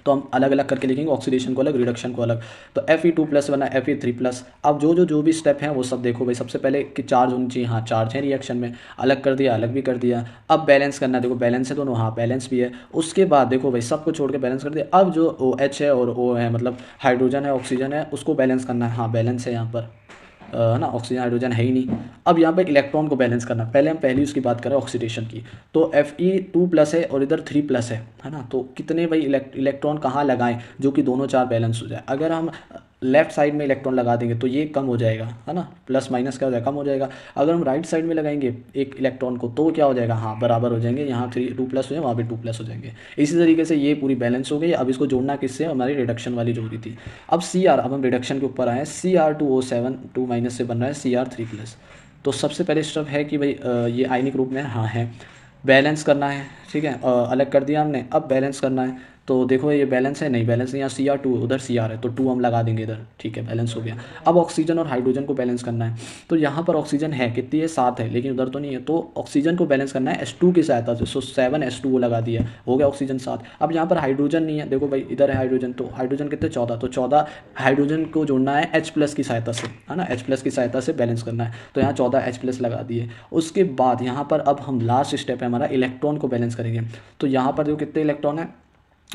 [SPEAKER 1] तो हम अलग अलग करके लिखेंगे, ऑक्सीडेशन को अलग, रिडक्शन को अलग। तो Fe2+ बना Fe3+। अब जो भी स्टेप हैं वो सब देखो भाई। सबसे पहले कि चार्ज होनी चाहिए, हाँ चार्ज है रिएक्शन में, अलग कर दिया, अलग भी कर दिया। अब बैलेंस करना है, देखो बैलेंस है दोनों, हाँ बैलेंस भी है। उसके बाद देखो भाई सबको छोड़ के बैलेंस कर दिया। अब जो OH है और O है, मतलब हाइड्रोजन है ऑक्सीजन है, उसको बैलेंस करना है, हाँ बैलेंस है यहाँ पर है ना, ऑक्सीजन हाइड्रोजन है ही नहीं। अब यहाँ पर इलेक्ट्रॉन को बैलेंस करना, पहले हम पहली उसकी बात करें ऑक्सीडेशन की। तो Fe2+ है और इधर 3+ है ना, तो कितने भाई इलेक्ट्रॉन कहाँ लगाएं जो कि दोनों चार बैलेंस हो जाए। अगर हम लेफ्ट साइड में इलेक्ट्रॉन लगा देंगे तो ये कम हो जाएगा, है ना, प्लस माइनस क्या हो जाएगा, कम हो जाएगा। अगर हम राइट साइड में लगाएंगे एक इलेक्ट्रॉन को तो क्या हो जाएगा, हाँ बराबर हो जाएंगे, यहाँ 2+ हो जाए, वहाँ भी 2+ हो जाएंगे। इसी तरीके से ये पूरी बैलेंस हो गई। अब इसको जोड़ना किससे, हमारी रिडक्शन वाली जो हो रही थी। अब Cr, अब हम रिडक्शन के ऊपर आए, Cr2O7 2- से बन रहा है Cr3+। तो सबसे पहले स्टेप है कि भाई ये आयनिक रूप में हाँ है, बैलेंस करना है, ठीक है। अलग कर दिया हमने, अब बैलेंस करना है। तो देखो ये बैलेंस है, नहीं बैलेंस नहीं, यहाँ Cr2 उधर Cr है तो 2 हम लगा देंगे इधर, ठीक है, बैलेंस हो गया। अब ऑक्सीजन और हाइड्रोजन को बैलेंस करना है। तो यहाँ पर ऑक्सीजन है कितनी है, 7 है, लेकिन उधर तो नहीं है, तो ऑक्सीजन को बैलेंस करना है H2 की सहायता से। सो 7 H2O लगा दिया, हो गया ऑक्सीजन 7। अब यहाँ पर हाइड्रोजन नहीं है, देखो भाई इधर है हाइड्रोजन, तो हाइड्रोजन कितने 14, तो 14 हाइड्रोजन को जोड़ना है H+ की सहायता से, है ना, H+ की सहायता से बैलेंस करना है। तो यहाँ 14 H+ लगा दिए। उसके बाद यहाँ पर अब हम लास्ट स्टेप है हमारा, इलेक्ट्रॉन को बैलेंस करेंगे। तो यहाँ पर देखो कितने इलेक्ट्रॉन है,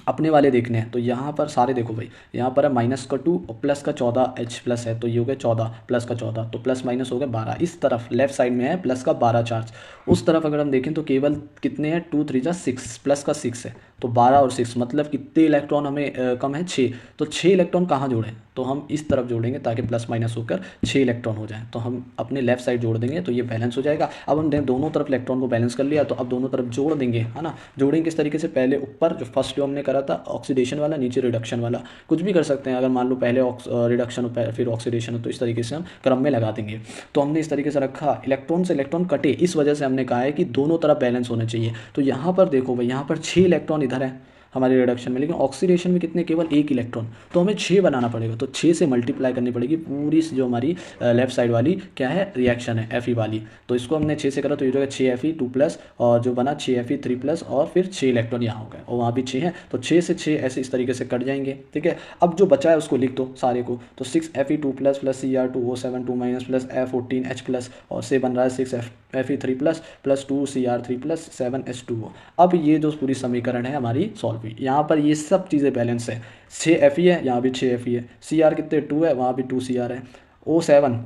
[SPEAKER 1] अपने वाले देखने हैं। तो यहाँ पर सारे देखो भाई, यहाँ पर है -2 और +14 H+ है, तो ये हो गया 14 +14, तो प्लस माइनस हो गया 12। इस तरफ लेफ्ट साइड में है +12 चार्ज, उस तरफ अगर हम देखें तो केवल कितने हैं, 2 3 6, +6 है, तो 12 और 6 मतलब कितने इलेक्ट्रॉन हमें कम है, 6। तो 6 इलेक्ट्रॉन कहाँ जोड़ें, तो हम इस तरफ जोड़ेंगे ताकि प्लस माइनस होकर 6 इलेक्ट्रॉन हो जाए। तो हम अपने लेफ्ट साइड जोड़ देंगे तो ये बैलेंस हो जाएगा। अब हम दोनों तरफ इलेक्ट्रॉन को बैलेंस कर लिया, तो अब दोनों तरफ जोड़ देंगे, है ना। जोड़ेंगे किस तरीके से, पहले ऊपर जो फर्स्ट जो हमने करा था ऑक्सीडेशन वाला, नीचे रिडक्शन वाला, कुछ भी कर सकते हैं। अगर मान लो पहले रिडक्शन हो फिर ऑक्सीडेशन हो तो इस तरीके से हम क्रम में लगा देंगे। तो हमने इस तरीके से रखा, इलेक्ट्रॉन से इलेक्ट्रॉन कटे, इस वजह से हमने कहा है कि दोनों तरफ बैलेंस होने चाहिए। तो यहाँ पर देखो भाई, यहाँ पर 6 इलेक्ट्रॉन इधर है हमारे रिडक्शन में, लेकिन ऑक्सीडेशन में कितने, केवल 1 इलेक्ट्रॉन। तो हमें 6 बनाना पड़ेगा, तो 6 से मल्टीप्लाई करनी पड़ेगी पूरी जो हमारी लेफ्ट साइड वाली क्या है रिएक्शन है Fe वाली। तो इसको हमने 6 से करा तो ये जो है 6 Fe2+ और जो बना 6 Fe3+ और फिर 6 इलेक्ट्रॉन यहाँ हो गए और वहाँ भी 6 है, तो 6 से 6 ऐसे इस तरीके से कट जाएंगे। ठीक है, अब जो बचा है उसको लिख दो सारे को, तो 6 Fe2+ plus Cr2O7 2- plus F14H+ और से बन रहा है 6 Fe3+ plus 2 Cr3 plus 7 H2O। अब ये जो पूरी समीकरण है हमारी सॉल्व हुई। यहाँ पर ये सब चीज़ें बैलेंस है, 6 Fe है, यहाँ भी 6 Fe है, Cr कितने 2 है, वहाँ भी 2 Cr है, O7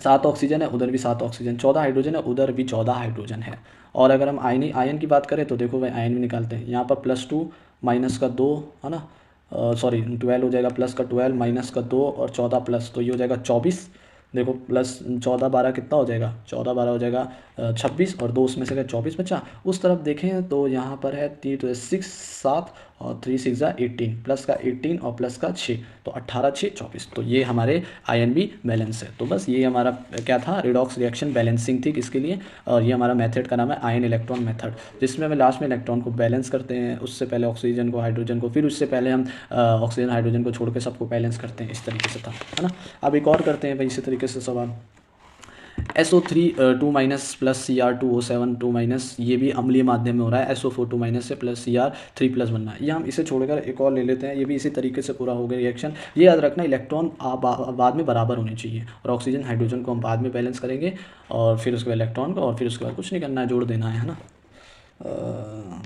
[SPEAKER 1] 7 ऑक्सीजन है, उधर भी 7 ऑक्सीजन, 14 हाइड्रोजन है, उधर भी 14 हाइड्रोजन है। और अगर हम आयन की बात करें तो देखो भाई आयन भी निकालते हैं। यहाँ पर +2 -2 है ना, सॉरी 12 हो जाएगा, प्लस का 12 माइनस का 2 और 14 प्लस, तो ये हो जाएगा 24। देखो प्लस 14 12 कितना हो जाएगा, 14 12 हो जाएगा 26 और 2 उसमें से अगर 24 बचा। उस तरफ देखें तो यहाँ पर है 3 तो 6 7 और 3 6 18, प्लस का 18 और प्लस का 6, तो 18 6 24। तो ये हमारे आयन भी बैलेंस है। तो बस ये हमारा क्या था, रिडॉक्स रिएक्शन बैलेंसिंग थी किसके लिए, और ये हमारा मेथड का नाम है आयन इलेक्ट्रॉन मेथड, जिसमें हमें लास्ट में इलेक्ट्रॉन को बैलेंस करते हैं, उससे पहले ऑक्सीजन को हाइड्रोजन को, फिर उससे पहले हम ऑक्सीजन हाइड्रोजन को छोड़ के सबको बैलेंस करते हैं। इस तरीके से था, है ना। अब एक और करते हैं भाई इसी तरीके से सवाल, SO3 2- प्लस Cr2O7 2-, ये भी अम्लीय माध्यम में हो रहा है, SO4 2- से प्लस Cr3+ बनना है। ये हम इसे छोड़कर एक और ले लेते हैं, ये भी इसी तरीके से पूरा हो गया रिएक्शन। ये याद रखना, इलेक्ट्रॉन बाद में बराबर होने चाहिए, और ऑक्सीजन हाइड्रोजन को हम बाद में बैलेंस करेंगे, और फिर उसके बाद इलेक्ट्रॉन को, और फिर उसके बाद कुछ नहीं करना है, जोड़ देना है ना।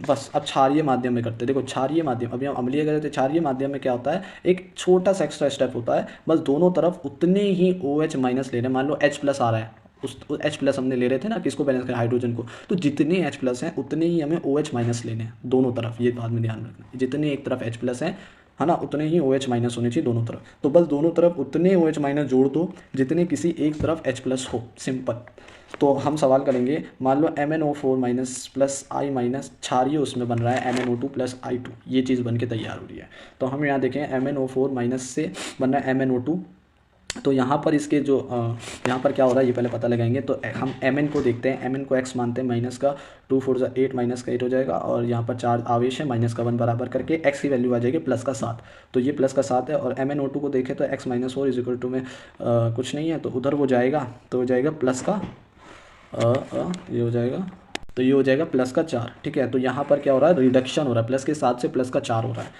[SPEAKER 1] बस अब क्षारीय माध्यम में करते हैं। देखो क्षारीय माध्यम, अभी हम अम्लीय कर रहे थे, क्षारीय माध्यम में क्या होता है, एक छोटा सा एक्स्ट्रा स्टेप होता है, बस दोनों तरफ उतने ही OH- लेने। मान लो H+ आ रहा है, उस H+ हमने ले रहे थे ना, किसको बैलेंस करें, हाइड्रोजन को, तो जितने H+ हैं उतने ही हमें OH- लेने हैं दोनों तरफ। ये बात में ध्यान रखना, जितने एक तरफ H+ है ना, उतने ही OH- होने चाहिए दोनों तरफ। तो बस दोनों तरफ उतने OH- जोड़ दो जितने किसी एक तरफ H+ हो, सिंपल। तो हम सवाल करेंगे, मान लो MnO4- प्लस I- क्षारीय उसमें बन रहा है MnO2 प्लस I2, ये चीज़ बन के तैयार हो रही है। तो हम यहाँ देखें MnO4- से बन रहा है MnO2, तो यहाँ पर इसके जो यहाँ पर क्या हो रहा है ये पहले पता लगाएंगे। तो हम Mn को देखते हैं, Mn को x मानते हैं, माइनस का 2 4 8 माइनस का 8 हो जाएगा, और यहाँ पर 4 आवेश है, माइनस का 1 बराबर करके x की वैल्यू आ जाएगी प्लस का 7, तो ये प्लस का 7 है। और MnO2 को देखें तो x - 4 इक्वल टू में कुछ नहीं है, तो उधर वो जाएगा, तो हो जाएगा प्लस का ये हो जाएगा, तो ये हो जाएगा प्लस का 4। ठीक है, तो यहाँ पर क्या हो रहा है, रिडक्शन हो रहा है, प्लस के 7 से प्लस का 4 हो रहा है।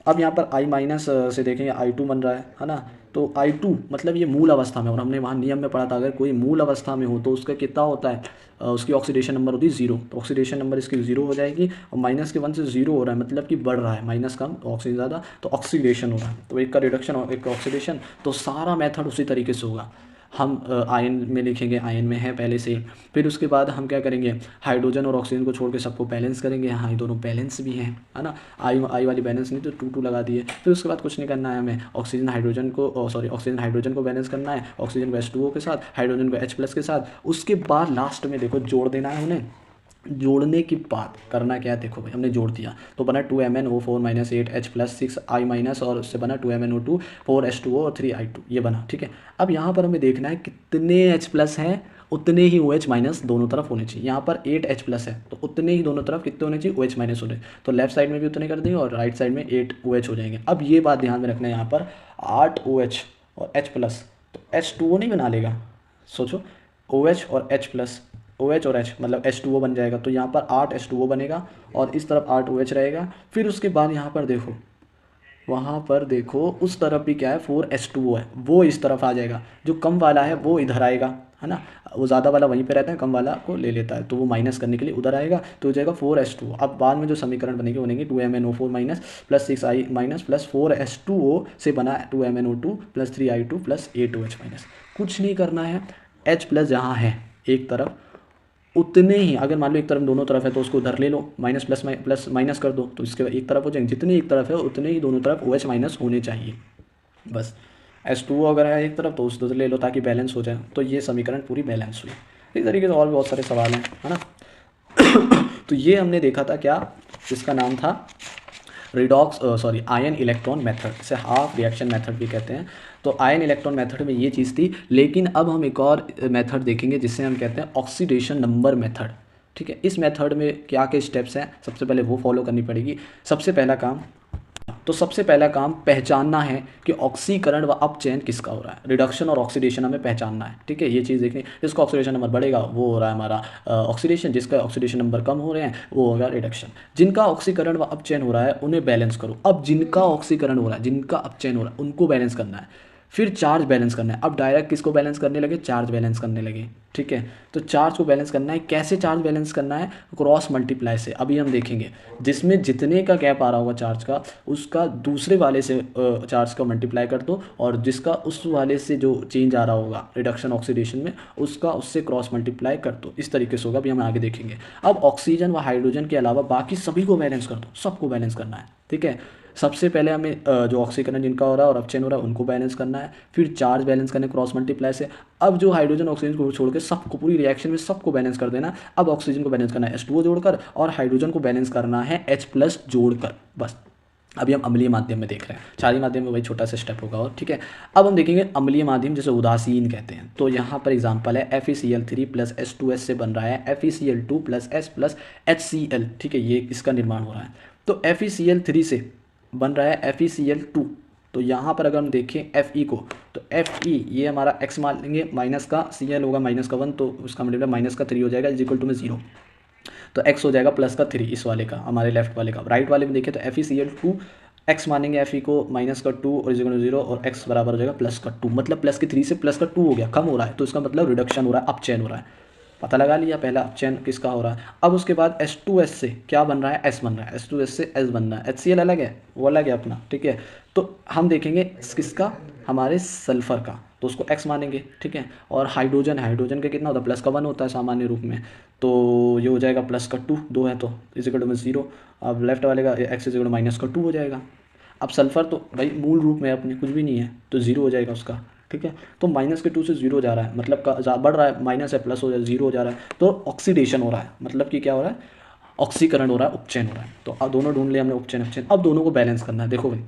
[SPEAKER 1] अब यहाँ पर I- से देखेंगे I2 बन रहा है ना, तो I2 मतलब ये मूल अवस्था में, और हमने वहाँ नियम में पढ़ा था, अगर कोई मूल अवस्था में हो तो उसका कितना होता है, उसकी ऑक्सीडेशन नंबर होती है 0, तो ऑक्सीडेशन नंबर इसकी 0 हो जाएगी, और माइनस के 1 से 0 हो रहा है, मतलब कि बढ़ रहा है, माइनस कम ऑक्सीजन ज़्यादा, तो ऑक्सीडेशन हो रहा है। तो एक का रिडक्शन और एक का ऑक्सीडेशन, तो सारा मेथड उसी तरीके से होगा। हम आयन में लिखेंगे, आयन में है पहले से, फिर उसके बाद हम क्या करेंगे, हाइड्रोजन और ऑक्सीजन को छोड़ के सबको बैलेंस करेंगे। हाँ, ये दोनों बैलेंस भी हैं, है ना, आई वाली बैलेंस नहीं, तो 2 2 लगा दिए। फिर उसके बाद कुछ नहीं करना है हमें, ऑक्सीजन हाइड्रोजन को बैलेंस करना है, ऑक्सीजन को H2O के साथ, हाइड्रोजन को H+ के साथ। उसके बाद लास्ट में देखो जोड़ देना है उन्हें। जोड़ने की बात करना क्या है, देखो भाई हमने जोड़ दिया, तो बना 2MnO4- 8 H+ 6 I- और उससे बना 2MnO2 4 H2O और 3 I2, ये बना। ठीक है, अब यहाँ पर हमें देखना है कितने H+ हैं, उतने ही OH- दोनों तरफ होने चाहिए। यहाँ पर 8 H+ है, तो उतने ही दोनों तरफ कितने होने चाहिए, OH- होने, तो लेफ्ट साइड में भी उतने कर देंगे और राइट साइड में 8 OH हो जाएंगे। अब ये बात ध्यान में रखना है, यहाँ पर 8 OH और H+, तो H2O नहीं बना लेगा, सोचो, OH और H+, OH और H मतलब H2O बन जाएगा, तो यहाँ पर 8 H2O बनेगा और इस तरफ 8 OH रहेगा। फिर उसके बाद यहाँ पर देखो, वहाँ पर देखो उस तरफ भी क्या है, 4 H2O है, वो इस तरफ आ जाएगा, जो कम वाला है वो इधर आएगा, है ना, वो ज़्यादा वाला वहीं पे रहता है, कम वाला को ले लेता है, तो वो माइनस करने के लिए उधर आएगा, तो हो जाएगा 4 H2O। अब बाद में जो समीकरण बनेंगे 2MnO4- plus 6 I- plus 4 H2O से बना 2MnO2 plus 3 I2 plus 8 OH-। कुछ नहीं करना है, H+ जहाँ है एक तरफ उतने ही, अगर मान लो एक तरफ दोनों तरफ है तो उसको उधर ले लो, माइनस प्लस माइनस कर दो, तो इसके एक तरफ हो जाएंगे, जितने एक तरफ है उतने ही दोनों तरफ OH- होने चाहिए। बस H2O अगर है एक तरफ तो उस ले लो ताकि बैलेंस हो जाए, तो ये समीकरण पूरी बैलेंस हुई। इस तरीके से और भी बहुत सारे सवाल हैं, है ना। तो ये हमने देखा था क्या, इसका नाम था रिडॉक्स आयन इलेक्ट्रॉन मेथड, इसे हाफ रिएक्शन मेथड भी कहते हैं। तो आयन इलेक्ट्रॉन मेथड में ये चीज़ थी, लेकिन अब हम एक और मेथड देखेंगे जिसे हम कहते हैं ऑक्सीडेशन नंबर मेथड। ठीक है, इस मेथड में क्या क्या स्टेप्स हैं, सबसे पहले वो फॉलो करनी पड़ेगी। सबसे पहला काम पहचानना है कि ऑक्सीकरण व अपचयन किसका हो रहा है। रिडक्शन और ऑक्सीडेशन हमें पहचानना है। ठीक है, ये चीज़ देखनी, जिसका ऑक्सीडेशन नंबर बढ़ेगा वो हो रहा है हमारा ऑक्सीडेशन, जिसका ऑक्सीडेशन नंबर कम हो रहे हैं वो होगा रिडक्शन। जिनका ऑक्सीकरण व अपचयन हो रहा है उन्हें बैलेंस करो। अब जिनका ऑक्सीकरण हो रहा है, जिनका अपचयन हो रहा है, उनको बैलेंस करना है। फिर चार्ज बैलेंस करना है। अब डायरेक्ट किसको बैलेंस करने लगे, चार्ज बैलेंस करने लगे। ठीक है, तो चार्ज को बैलेंस करना है। कैसे चार्ज बैलेंस करना है, क्रॉस मल्टीप्लाई से। अभी हम देखेंगे, जिसमें जितने का गैप आ रहा होगा चार्ज का, उसका दूसरे वाले से चार्ज का मल्टीप्लाई कर दो, और जिसका उस वाले से जो चेंज आ रहा होगा रिडक्शन ऑक्सीडेशन में, उसका उससे क्रॉस मल्टीप्लाई कर दो। इस तरीके से होगा, अभी हम आगे देखेंगे। अब ऑक्सीजन व हाइड्रोजन के अलावा बाकी सभी को बैलेंस कर दो, सबको बैलेंस करना है। ठीक है, सबसे पहले हमें जो ऑक्सीकरण जिनका हो रहा है और अपचयन हो रहा है उनको बैलेंस करना है। फिर चार्ज बैलेंस करने क्रॉस मल्टीप्लाई से। अब जो हाइड्रोजन ऑक्सीजन को छोड़ के सबको, पूरी रिएक्शन में सबको बैलेंस कर देना। अब ऑक्सीजन को बैलेंस करना है H2O जोड़कर, और हाइड्रोजन को बैलेंस करना है H+ जोड़कर। बस अभी हम अम्लीय माध्यम में देख रहे हैं, क्षारीय माध्यम में वही छोटा सा स्टेप होगा। और ठीक है, अब हम देखेंगे अम्लीय माध्यम, जिसे उदासीन कहते हैं। तो यहाँ पर एग्जांपल है FeCl3 + H2S से बन रहा है FeCl2 + S + HCl। ठीक है, ये इसका निर्माण हो रहा है। तो FeCl3 से बन रहा है FeCl2। तो यहाँ पर अगर हम देखें Fe को, तो Fe ये हमारा x मान लेंगे, माइनस का Cl होगा -1, तो उसका मतलब -3 हो जाएगा, इज इक्वल टू में 0। तो x हो जाएगा +3 इस वाले का, हमारे लेफ्ट वाले का। राइट वाले में देखें तो FeCl2 x मानेंगे Fe को -2 और इज इक्वल टू 0, और x बराबर हो जाएगा +2। मतलब +3 से +2 हो गया, कम हो रहा है, तो इसका मतलब रिडक्शन हो रहा है, अपचयन हो रहा है। पता लगा लिया पहला अपचयन किसका हो रहा है। अब उसके बाद H2S से क्या बन रहा है, S बन रहा है। H2S से S बन रहा है। HCl अलग है, वो अलग है अपना। ठीक है, तो हम देखेंगे किसका, हमारे सल्फर का, तो उसको X मानेंगे। ठीक है, और हाइड्रोजन का कितना होता है, +1 होता है सामान्य रूप में, तो ये हो जाएगा +2, 2 है तो इज इक्वल टू में 0। अब लेफ्ट वाले का x इज इक्वल टू -2 हो जाएगा। अब सल्फर तो भाई मूल रूप में अपने कुछ भी नहीं है, तो 0 हो जाएगा उसका। ठीक है, तो -2 से 0 जा रहा है, मतलब बढ़ रहा है, माइनस है प्लस हो जाए, 0 हो जा रहा है, तो ऑक्सीडेशन हो रहा है। मतलब कि क्या हो रहा है, ऑक्सीकरण हो रहा है, उपचयन हो रहा है। तो अब दोनों ढूंढ लिया हमने, उपचयन अपचयन। अब दोनों को बैलेंस करना है। देखो भाई,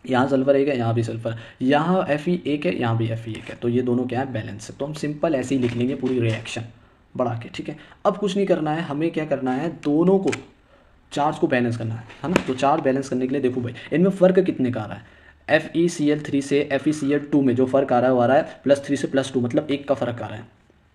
[SPEAKER 1] यहाँ सल्फर एक है, यहाँ भी सल्फर, यहाँ Fe एक है, यहाँ भी Fe एक है, तो ये दोनों क्या है, बैलेंस है। तो हम सिंपल ऐसे ही लिख लेंगे पूरी रिएक्शन बढ़ा के। ठीक है, अब कुछ नहीं करना है, हमें क्या करना है, दोनों को चार्ज को बैलेंस करना है ना। तो चार्ज बैलेंस करने के लिए देखो भाई, इनमें फ़र्क कितने का आ रहा है। FeCl3 से FeCl2 में जो फ़र्क आ रहा है वो आ रहा है +3 से +2, मतलब 1 का फ़र्क आ रहा है।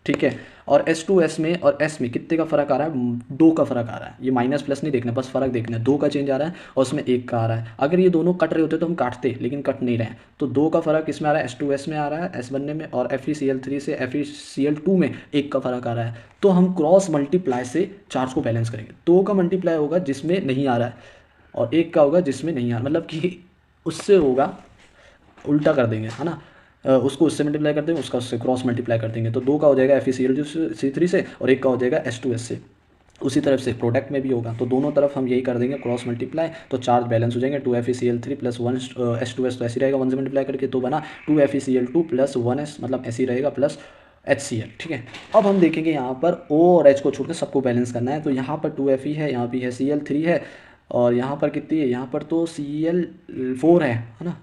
[SPEAKER 1] ठीक है, और H2S में और S में कितने का फ़र्क आ रहा है, 2 का फ़र्क आ रहा है। ये माइनस प्लस नहीं देखना, बस फ़र्क देखना है। 2 का चेंज आ रहा है और उसमें 1 का आ रहा है। अगर ये दोनों कट रहे होते तो हम काटते, लेकिन कट नहीं रहे हैं, तो 2 का फ़र्क इसमें आ रहा है, H2S में आ रहा है, S बनने में, और FeCl3 से FeCl2 में 1 का फ़र्क आ रहा है। तो हम क्रॉस मल्टीप्लाई से चार्ज को बैलेंस करेंगे। 2 का मल्टीप्लाई होगा जिसमें नहीं आ रहा है, और 1 का होगा जिसमें नहीं आ रहा, मतलब कि उससे होगा, उल्टा कर देंगे, है ना। उसको उससे मल्टीप्लाई कर देंगे, उसका उससे क्रॉस मल्टीप्लाई कर देंगे। तो 2 का हो जाएगा FeCl3 से, और 1 का हो जाएगा H2S से। उसी तरफ से प्रोडक्ट में भी होगा, तो दोनों तरफ हम यही कर देंगे, क्रॉस मल्टीप्लाई, तो चार्ज बैलेंस हो जाएंगे। 2FeCl3 + 1 H2S, तो ऐसे रहेगा, 1 से मल्टीप्लाई करके, तो बना 2FeCl2 + 1S, मतलब ऐसे ही रहेगा, प्लस HCl। ठीक है, अब हम देखेंगे यहाँ पर O और H को छोड़कर सबको बैलेंस करना है। तो यहाँ पर 2Fe है, यहाँ भी है Cl3 है, और यहाँ पर कितनी है, यहाँ पर तो Cl4 है ना।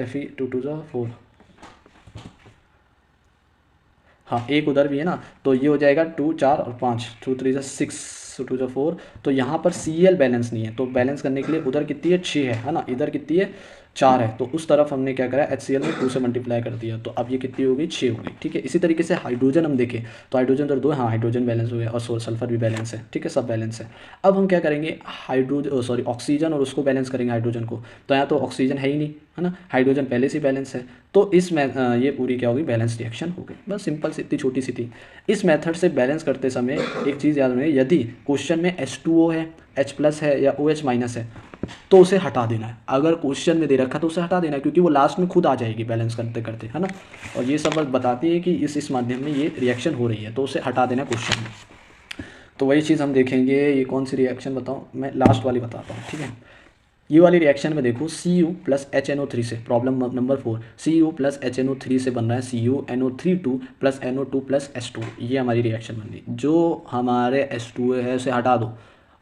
[SPEAKER 1] Fe 2 2 4, हाँ एक उधर भी है ना, तो ये हो जाएगा 2 4 और 5, 2 3 6, 2 4। तो यहाँ पर Cl बैलेंस नहीं है, तो बैलेंस करने के लिए उधर कितनी है, 6 है ना, इधर कितनी है, 4 है। तो उस तरफ हमने क्या करा, HCl में 2 से मल्टीप्लाई कर दिया, तो अब ये कितनी हो गई, 6 हो गई। ठीक है, इसी तरीके से हाइड्रोजन हम देखें, तो हाइड्रोजन उधर 2 है, हाँ हाइड्रोजन बैलेंस हो गया, और सल्फर भी बैलेंस है। ठीक है, सब बैलेंस है। अब हम क्या करेंगे, ऑक्सीजन और उसको बैलेंस करेंगे, हाइड्रोजन को। तो यहाँ तो ऑक्सीजन है ही नहीं, है ना, हाइड्रोजन पहले से बैलेंस है, तो इसमें ये पूरी क्या होगी, बैलेंस रिएक्शन हो गई। बस सिंपल सी, इतनी छोटी सी थी। इस मेथड से बैलेंस करते समय एक चीज़ याद रखिए, यदि क्वेश्चन में H2O है, H+ है या OH- है, तो उसे हटा देना है। अगर क्वेश्चन में दे रखा तो उसे हटा देना है, क्योंकि वो लास्ट में खुद आ जाएगी बैलेंस करते करते, है ना। और ये सब बताती है कि इस माध्यम में ये रिएक्शन हो रही है, तो उसे हटा देना क्वेश्चन में। तो वही चीज़ हम देखेंगे। ये कौन सी रिएक्शन बताऊँ, मैं लास्ट वाली बताता हूँ। ठीक है, ये वाली रिएक्शन में देखो, Cu + HNO3 से, प्रॉब्लम नंबर 4, Cu + HNO3 से बन रहा है CuNO32 + NO2 + H2। ये हमारी रिएक्शन बन गई। जो हमारे H2 है उसे हटा दो,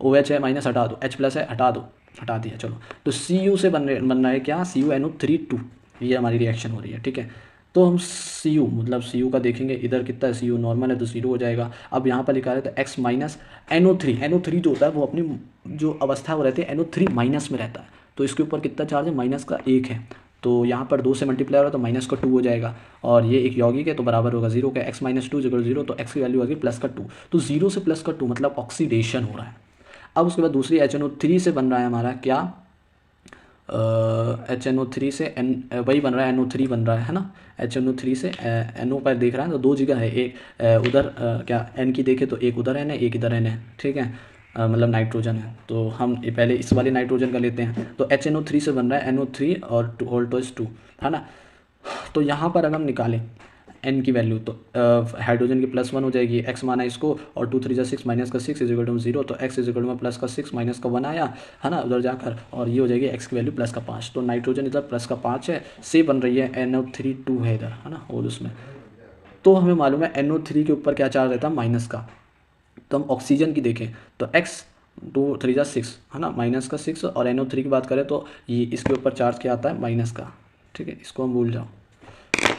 [SPEAKER 1] OH है माइनस हटा दो, H+ है हटा दो, हटा दिया। चलो, तो Cu से बन रहा है क्या, CuNO3 2, ये हमारी रिएक्शन हो रही है, ठीक है। तो हम Cu मतलब Cu का देखेंगे, इधर कितना है, Cu नॉर्मल है तो 0 हो जाएगा। अब यहाँ पर लिखा रहता है X माइनस NO3 जो होता है वो अपनी जो अवस्था वो रहती है NO3 माइनस में रहता है, तो इसके ऊपर कितना चार्ज है, माइनस का 1 है। तो यहाँ पर 2 से मल्टीप्लाई हो रहा है तो माइनस का 2 हो जाएगा, और ये एक यौगिक है तो बराबर होगा 0 का। X माइनस 2 0, तो X की वैल्यू आ गई प्लस का 2, तो 0 से प्लस का 2 मतलब ऑक्सीडेशन हो रहा है। अब उसके बाद दूसरी HNO3 से बन रहा है हमारा क्या, HNO3 से वही बन रहा है, NO3 बन रहा है ना। HNO3 से NO पर देख रहा है तो दो जगह है, एक उधर क्या N की देखे तो एक उधर N है, एक इधर N है, ठीक है, मतलब नाइट्रोजन है। तो हम पहले इस वाले नाइट्रोजन का लेते हैं, तो HNO3 से बन रहा है NO3 और होल टू 2, है ना। तो यहाँ पर अगर हम निकालें n की वैल्यू तो हाइड्रोजन की +1 हो जाएगी, x माना इसको, और 2 3 जा 6 माइनस का 6 = 0, तो x में प्लस का 6 माइनस का 1 आया, है ना, उधर जाकर, और ये हो जाएगी x की वैल्यू प्लस का 5। तो नाइट्रोजन इधर प्लस का 5 है, से बन रही है NO3 2 है इधर, है ना, और उसमें तो हमें मालूम है NO3 के ऊपर क्या चार्ज रहता है, माइनस का। तो हम ऑक्सीजन की देखें तो x 2 3 जा 6, है ना, माइनस का 6, और NO3 की बात करें तो ये इसके ऊपर चार्ज क्या आता है, माइनस का, ठीक है, इसको हम भूल जाओ।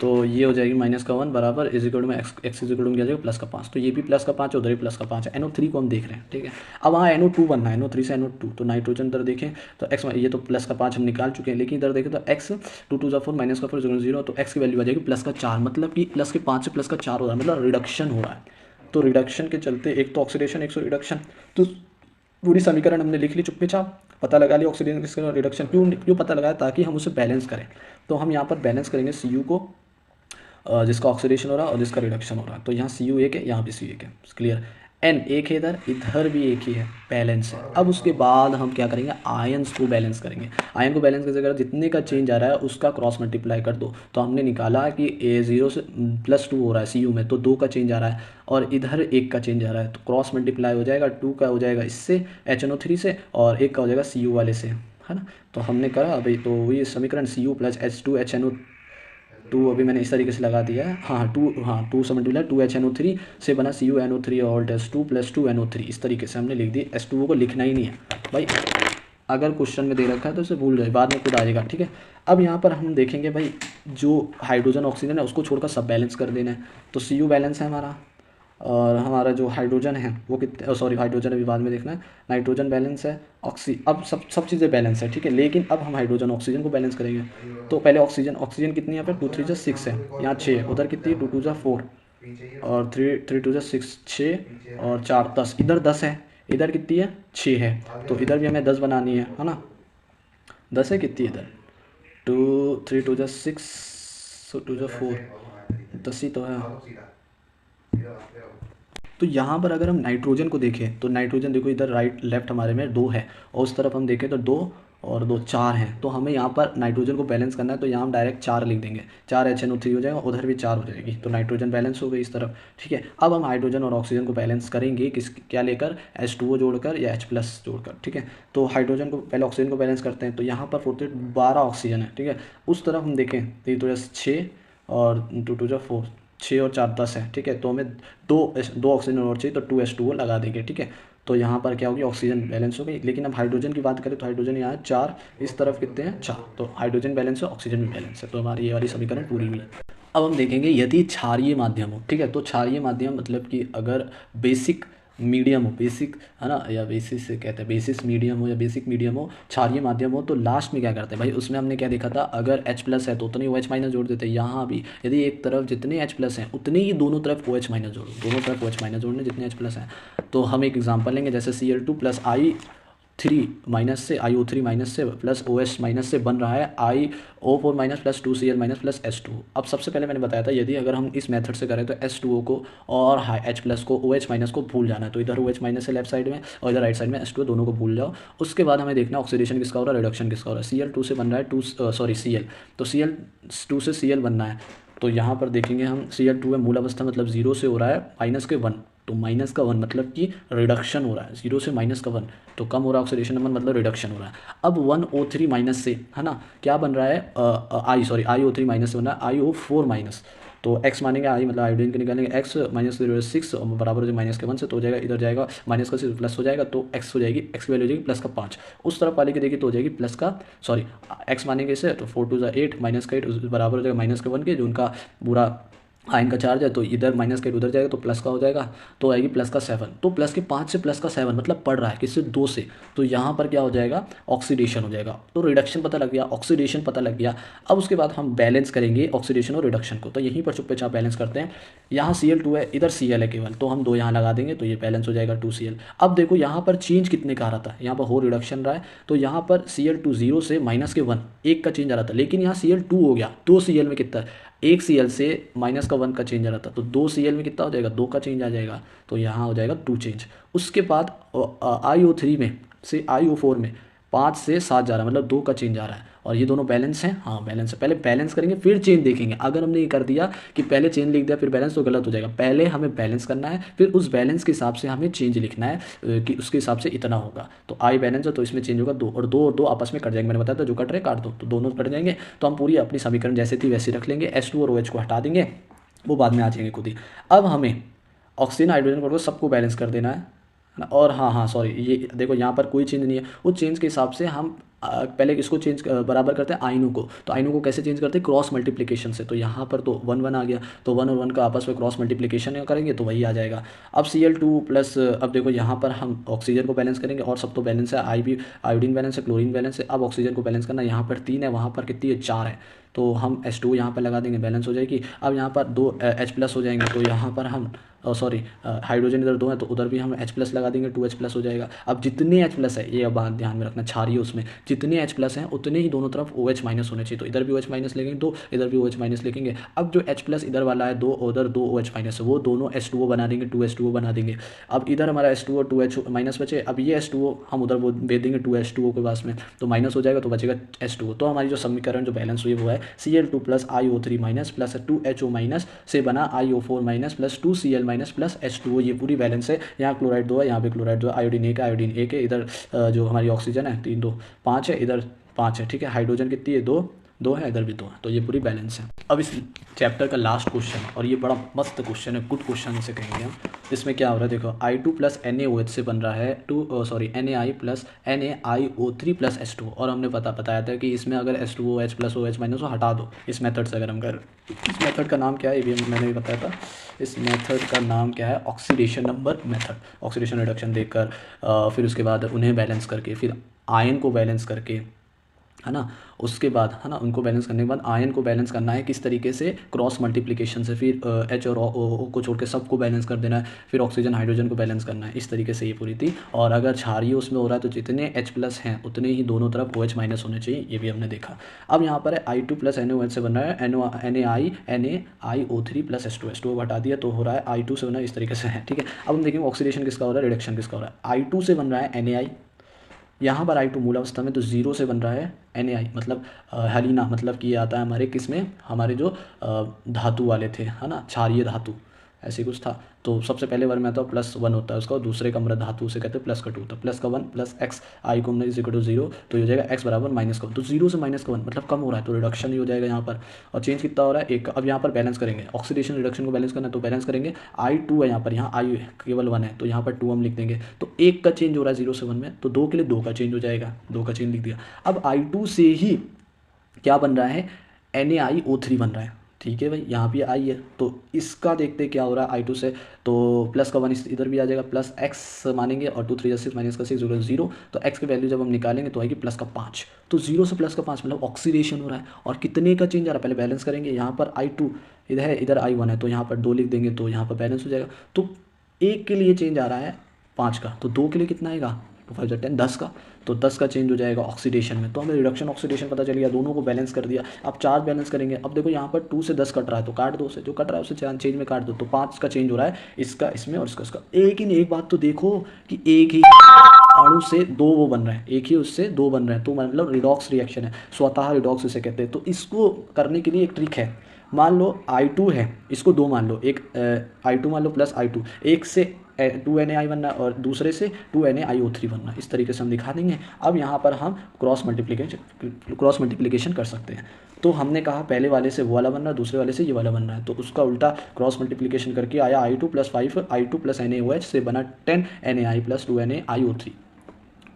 [SPEAKER 1] तो ये हो जाएगी माइनस का 1 बराबर इजिकल में एक्स इजिकल में क्या जाएगा प्लस का 5, तो ये भी प्लस का 5 है, उधर भी प्लस का 5 है। NO3 को हम देख रहे हैं, ठीक है। अब वहाँ NO2 बनना है, NO3 से NO2, तो नाइट्रोजन इधर देखें तो एक्स, ये तो प्लस का 5 हम निकाल चुके हैं, लेकिन इधर देखें तो एक्स 2 2 4 माइनस का 4 0, तो एक्स की वैल्यू आ जाएगी प्लस का 4, मतलब कि प्लस के 5 से प्लस का 4 हो रहा है, मतलब रिडक्शन हो रहा है। तो रिडक्शन के चलते एक तो ऑक्सीडेशन, एक रिडक्शन, तो पूरी समीकरण हमने लिख ली चुप्पे चाप, पता लगा लिया ऑक्सीडेशन किसका रिडक्शन, क्यों पता लगाया, ताकि हम उसे बैलेंस करें। तो हम यहाँ पर बैलेंस करेंगे Cu को, जिसका ऑक्सीडेशन हो रहा है और जिसका रिडक्शन हो रहा है। तो यहाँ Cu एक है, यहाँ भी Cu एक है, क्लियर। N एक है, इधर भी एक ही है, बैलेंस है। अब उसके बाद हम क्या करेंगे, आयंस को बैलेंस करेंगे। आयन को बैलेंस कैसे करें, जितने का चेंज आ रहा है उसका क्रॉस मल्टीप्लाई कर दो। तो हमने निकाला कि A0 से +2 हो रहा है Cu में, तो 2 का चेंज आ रहा है, और इधर 1 का चेंज आ रहा है, तो क्रॉस मल्टीप्लाई हो जाएगा, 2 का हो जाएगा इससे HNO3 से, और 1 का हो जाएगा Cu वाले से, है ना। तो हमने करा अभी, तो ये समीकरण Cu + H2HNO2 अभी मैंने इस तरीके से लगा दिया है, हाँ 2 से मल्टीप्लाई 2HNO3 से बना CuNO3 और H2 + 2NO3, इस तरीके से हमने लिख दी। H2O को लिखना ही नहीं है भाई, अगर क्वेश्चन में दे रखा है तो इसे भूल जाए, बाद में खुद आएगा, ठीक है। अब यहाँ पर हम देखेंगे भाई, जो हाइड्रोजन ऑक्सीजन है उसको छोड़कर सब बैलेंस कर देना है। तो Cu बैलेंस है हमारा, और हमारा जो हाइड्रोजन है वो कितने, सॉरी हाइड्रोजन अभी बाद में देखना है, नाइट्रोजन बैलेंस है, अब सब चीज़ें बैलेंस है, ठीक है। लेकिन अब हम हाइड्रोजन ऑक्सीजन को बैलेंस करेंगे। तो पहले ऑक्सीजन कितनी है, यहाँ पे 2 3 जा 6 है, यहाँ 6 है, उधर कितनी है 2 2 जा 4, और 3 2 जा 6 6, और 4 10, इधर 10 है, इधर कितनी है 6 है, तो इधर भी हमें 10 बनानी है ना, 10 है, कितनी इधर 3 2 जा 6 2 जा 4, 10 ही तो है। तो यहाँ पर अगर हम नाइट्रोजन को देखें तो नाइट्रोजन देखो इधर राइट लेफ्ट हमारे में 2 है, और उस तरफ हम देखें तो 2 और 2 4 हैं। तो हमें यहाँ पर नाइट्रोजन को बैलेंस करना है, तो यहाँ हम डायरेक्ट 4 लिख देंगे, 4 HNO3 हो जाएगा, उधर भी 4 हो जाएगी, तो नाइट्रोजन बैलेंस हो गई इस तरफ, ठीक है। अब हम हाइड्रोजन और ऑक्सीजन को बैलेंस करेंगे क्या लेकर, H2O जोड़कर या H+ जोड़कर, ठीक है। तो हाइड्रोजन को पहले ऑक्सीजन को बैलेंस करते हैं, तो यहाँ पर 12 ऑक्सीजन है, ठीक है। उस तरफ हम देखें तो 6 और 2 2 जा 4, 6 और 4 10 है, ठीक है। तो हमें दो ऑक्सीजन और चाहिए, तो 2H2O लगा देंगे, ठीक है। तो यहाँ पर क्या होगी, ऑक्सीजन बैलेंस हो गई। लेकिन अब हाइड्रोजन की बात करें तो हाइड्रोजन यहाँ 4, इस तरफ कितने हैं 4, तो हाइड्रोजन बैलेंस है, ऑक्सीजन भी बैलेंस है, तो हमारी ये वाली समीकरण पूरी हुई। अब हम देखेंगे यदि क्षारीय माध्यम हो, ठीक है। तो क्षारीय माध्यम मतलब कि अगर बेसिक मीडियम हो, बेसिक है ना, या बेसिस से कहते हैं बेसिस मीडियम हो या बेसिक मीडियम हो, क्षारीय माध्यम हो, तो लास्ट में क्या करते हैं भाई, उसमें हमने क्या देखा था, अगर H+ है तो उतने OH- जोड़ देते हैं। यहाँ भी यदि एक तरफ जितने H+ हैं उतने ही दोनों तरफ OH- जोड़ो, दोनों तरफ OH- जोड़ने जितने H+ हैं। तो हम एक एग्जांपल लेंगे, जैसे Cl2 + I3- से IO3- से प्लस OH- से बन रहा है IO4- + 2Cl- + H2O। अब सबसे पहले मैंने बताया था यदि अगर हम इस मेथड से करें तो H2O को और H+ को OH- को भूल जाना है, तो इधर OH- है लेफ्ट साइड में और इधर राइट साइड में H2O, दोनों को भूल जाओ। उसके बाद हमें देखना ऑक्सीडेशन किसका हो रहा है, रिडक्शन किसका हो रहा है। Cl2 से बन रहा है Cl, तो Cl2 से Cl बनना है, तो यहाँ पर देखेंगे हम Cl2 है मूल अवस्था मतलब 0 से हो रहा है -1, तो -1 मतलब कि रिडक्शन हो रहा है, 0 से -1, तो कम हो रहा है ऑक्सीडेशन नंबर मतलब रिडक्शन हो रहा है। अब 1O3- से, है ना, क्या बन रहा है IO3- से बन रहा है IO4-, तो x मानेंगे आई मतलब आयोडीन के निकालेंगे x माइनस 6 बराबर हो जाएगा माइनस के 1 से, तो हो जाएगा इधर जाएगा माइनस का 6 प्लस हो जाएगा, तो x हो जाएगी, x की वैल्यू हो जाएगी प्लस का 5। उस तरफ वाले की देखिए तो हो जाएगी प्लस का सॉरी x मानेंगे इसे तो 4 2 8 माइनस का 8 बराबर हो जाएगा माइनस के 1 के, जो उनका पूरा आयन का चार्ज है, तो इधर माइनस का 8 उधर जाएगा तो प्लस का हो जाएगा, तो आएगी प्लस का 7। तो प्लस के 5 से प्लस का 7 मतलब पढ़ रहा है किससे 2 से, तो यहाँ पर क्या हो जाएगा ऑक्सीडेशन हो जाएगा। तो रिडक्शन पता लग गया, ऑक्सीडेशन पता लग गया। अब उसके बाद हम बैलेंस करेंगे ऑक्सीडेशन और रिडक्शन को, तो यहीं पर चुप्पे चाप बैलेंस करते हैं। यहाँ Cl2 है, इधर Cl है केवल, तो हम 2 यहाँ लगा देंगे तो ये बैलेंस हो जाएगा 2Cl। अब देखो यहाँ पर चेंज कितने का आ रहा था, यहाँ पर हो रिडक्शन रहा है, तो यहाँ पर Cl2 0 से माइनस के 1 1 का चेंज आ रहा था, लेकिन यहाँ Cl2 हो गया 2 Cl में कितना, 1 Cl से माइनस का 1 का चेंज आ रहा था, तो 2 Cl में कितना हो जाएगा 2 का चेंज आ जाएगा, तो यहाँ हो जाएगा 2 चेंज। उसके बाद IO3 में से IO4 में 5 से 7 जा रहा है, मतलब 2 का चेंज आ रहा है, और ये दोनों बैलेंस हैं, हाँ बैलेंस है। पहले बैलेंस करेंगे फिर चेंज देखेंगे। अगर हमने ये कर दिया कि पहले चेंज लिख दिया फिर बैलेंस तो गलत हो जाएगा। पहले हमें बैलेंस करना है, फिर उस बैलेंस के हिसाब से हमें चेंज लिखना है कि उसके हिसाब से इतना होगा। तो आई बैलेंस है तो इसमें चेंज होगा 2 और 2 और 2 आपस में कट जाएंगे। मैंने बताया था जो कट रहे काट दो, तो दोनों कट जाएंगे। तो हम पूरी अपनी समीकरण जैसे थी वैसे रख लेंगे, H2 और OH को हटा देंगे, वो बाद में आ जाएंगे खुद ही। अब हमें ऑक्सीजन हाइड्रोजन को सबको बैलेंस कर देना है ना। और हाँ सॉरी, ये देखो यहाँ पर कोई चेंज नहीं है, वो चेंज के हिसाब से हम पहले इसको चेंज बराबर करते हैं आयनों को। तो आयनों को कैसे चेंज करते हैं, क्रॉस मल्टीप्लिकेशन से। तो यहाँ पर तो 1 1 आ गया, तो 1 और 1 का आपस में क्रॉस मल्टीप्लिकेशन करेंगे तो वही आ जाएगा। अब Cl2 प्लस, अब देखो यहाँ पर हम ऑक्सीजन को बैलेंस करेंगे और सब तो बैलेंस है, आयोडीन बैलेंस है, क्लोरीन बैलेंस है। अब ऑक्सीजन को बैलेंस करना, यहाँ पर 3 है, वहाँ पर कितनी है 4 है, तो हम H2 यहाँ पर लगा देंगे, बैलेंस हो जाएगी। अब यहाँ पर 2 H+ हो जाएंगे, तो यहाँ पर हम सॉरी हाइड्रोजन इधर 2 है तो उधर भी हम H+ लगा देंगे, 2H+ हो जाएगा। अब जितने H+ है, ये अब बात ध्यान में रखना, क्षारीय उसमें जितने H+ हैं उतने ही दोनों तरफ OH- होने चाहिए। तो इधर भी OH- लिखेंगे तो इधर भी OH- लिखेंगे। अब जो H+ इधर वाला है 2, उधर 2 OH- है, वो दोनों H2O बना देंगे, 2H2O बना देंगे। अब इधर हमारा H2O 2H- बचे, अब ये H2O हम उधर वो भेज देंगे 2H2O के पास में, तो माइनस हो जाएगा तो बचेगा H2O। तो हमारी जो समीकरण जो बैलेंस हुई वो है Cl2 plus IO3 plus 2HO- से बना IO4- plus 2Cl- plus H2O। ये पूरी बैलेंस है। यहाँ क्लोराइड 2 है, यहाँ पे क्लोराइड 2 है, आयोडीन 1 है, आयोडीन 1 है, इधर जो हमारी ऑक्सीजन है 3 2 5 है, इधर 5 है, ठीक है। हाइड्रोजन कितनी है 2 है, इधर भी 2 है, तो ये पूरी बैलेंस है। अब इस चैप्टर का लास्ट क्वेश्चन, और ये बड़ा मस्त क्वेश्चन है, गुड क्वेश्चन से कहेंगे हम। इसमें क्या हो रहा है देखो, I2 प्लस NaOH से बन रहा है NaI plus NaIO3 plus H2O। और हमने बताया था कि इसमें अगर H2O H plus OH minus को हटा दो इस मेथड से, अगर हम कर, इस मेथड का नाम क्या है ये भी मैंने भी बताया था। इस मेथड का नाम क्या है, oxidation number method. Oxidation reduction देखकर फिर उसके बाद उन्हें बैलेंस करके, फिर आयन को बैलेंस करके, है ना, उसके बाद है ना, उनको बैलेंस करने के बाद आयन को बैलेंस करना है किस तरीके से, क्रॉस मल्टीप्लिकेशन से। फिर H और O को छोड़ के सबको बैलेंस कर देना है, फिर ऑक्सीजन हाइड्रोजन को बैलेंस करना है। इस तरीके से ये पूरी थी। और अगर क्षारीय उसमें हो रहा है तो जितने H+ हैं उतने ही दोनों तरफ OH- होने चाहिए, ये भी हमने देखा। अब यहाँ पर है I2 प्लस NaOH से बन रहा है NaIO3 प्लस H2O हटा दिया तो हो रहा है I2 से बना है, इस तरीके से है, ठीक है। अब हम देखेंगे ऑक्सीडेशन किसका हो रहा है, रिडक्शन किसका हो रहा है। I2 से बन रहा है NaI, यहाँ पर I2 मूल अवस्था में, तो 0 से बन रहा है NaI, मतलब हेलिना, मतलब कि ये आता है हमारे किस में, हमारे जो धातु वाले थे, है ना, क्षारीय धातु ऐसे कुछ था। तो सबसे पहले बार में आता है +1 होता है उसका, और दूसरे का मृत धातु से कहते हैं प्लस का 2 होता है, प्लस का 1 प्लस x I को हमने = 0, तो ये हो जाएगा x बराबर -1। तो 0 से -1 मतलब कम हो रहा है, तो रिडक्शन ही हो जाएगा यहाँ पर। और चेंज कितना हो रहा है 1। अब यहाँ पर बैलेंस करेंगे, ऑक्सीडेशन रिडक्शन को बैलेंस करना है तो बैलेंस करेंगे। I2 है यहाँ पर, यहाँ I केवल 1 है तो यहाँ पर 2 हम लिख देंगे। तो 1 का चेंज हो रहा है 0 से 1 में, तो 2 के लिए 2 का चेंज हो जाएगा, 2 का चेंज लिख दिया। अब I2 से ही क्या बन रहा है, NaIO3 बन रहा है, ठीक है भाई, यहाँ भी आई है। तो इसका देखते क्या हो रहा है I2 से, तो प्लस का 1 इधर भी आ जाएगा, प्लस x मानेंगे, और 2 3 6 माइनस का 6 0। तो x की वैल्यू जब हम निकालेंगे तो आएगी प्लस का 5। तो 0 से प्लस का 5 मतलब ऑक्सीडेशन हो रहा है। और कितने का चेंज आ रहा है, पहले बैलेंस करेंगे। यहाँ पर I2 इधर है, इधर I1 है, तो यहाँ पर 2 लिख देंगे, तो यहाँ पर बैलेंस हो जाएगा। तो 1 के लिए चेंज आ रहा है 5 का, तो 2 के लिए कितना आएगा, 2 5 10 10 का, तो 10 का चेंज हो जाएगा ऑक्सीडेशन में। तो हमें रिडक्शन ऑक्सीडेशन पता चल गया, दोनों को बैलेंस कर दिया। अब चार्ज बैलेंस करेंगे। अब देखो यहाँ पर 2 से 10 कट रहा है तो काट दो उसे, जो कट रहा है उसे चेंज में काट दो, तो 5 का चेंज हो रहा है इसका इसमें और इसका। एक बात तो देखो कि एक ही अणु से 2 वो बन रहे हैं, एक ही उससे 2 बन रहे हैं, तो मतलब रिडॉक्स रिएक्शन है, स्वतः रिडॉक्स इसे कहते हैं। तो इसको करने के लिए एक ट्रिक है। मान लो I2 है, इसको 2 मान लो, एक I2 मान लो प्लस I2, एक से 2 NaI बनना और दूसरे से 2 NaIO3 बनना, इस तरीके से हम दिखा देंगे। अब यहाँ पर हम क्रॉस मल्टीप्लिकेशन कर सकते हैं। तो हमने कहा पहले वाले से वो वाला बन रहा है, दूसरे वाले से ये वाला बन रहा है, तो उसका उल्टा क्रॉस मल्टीप्लिकेशन करके आया I2 + 5 I2 + NaOH से बना 10 NaI + 2 NaIO3।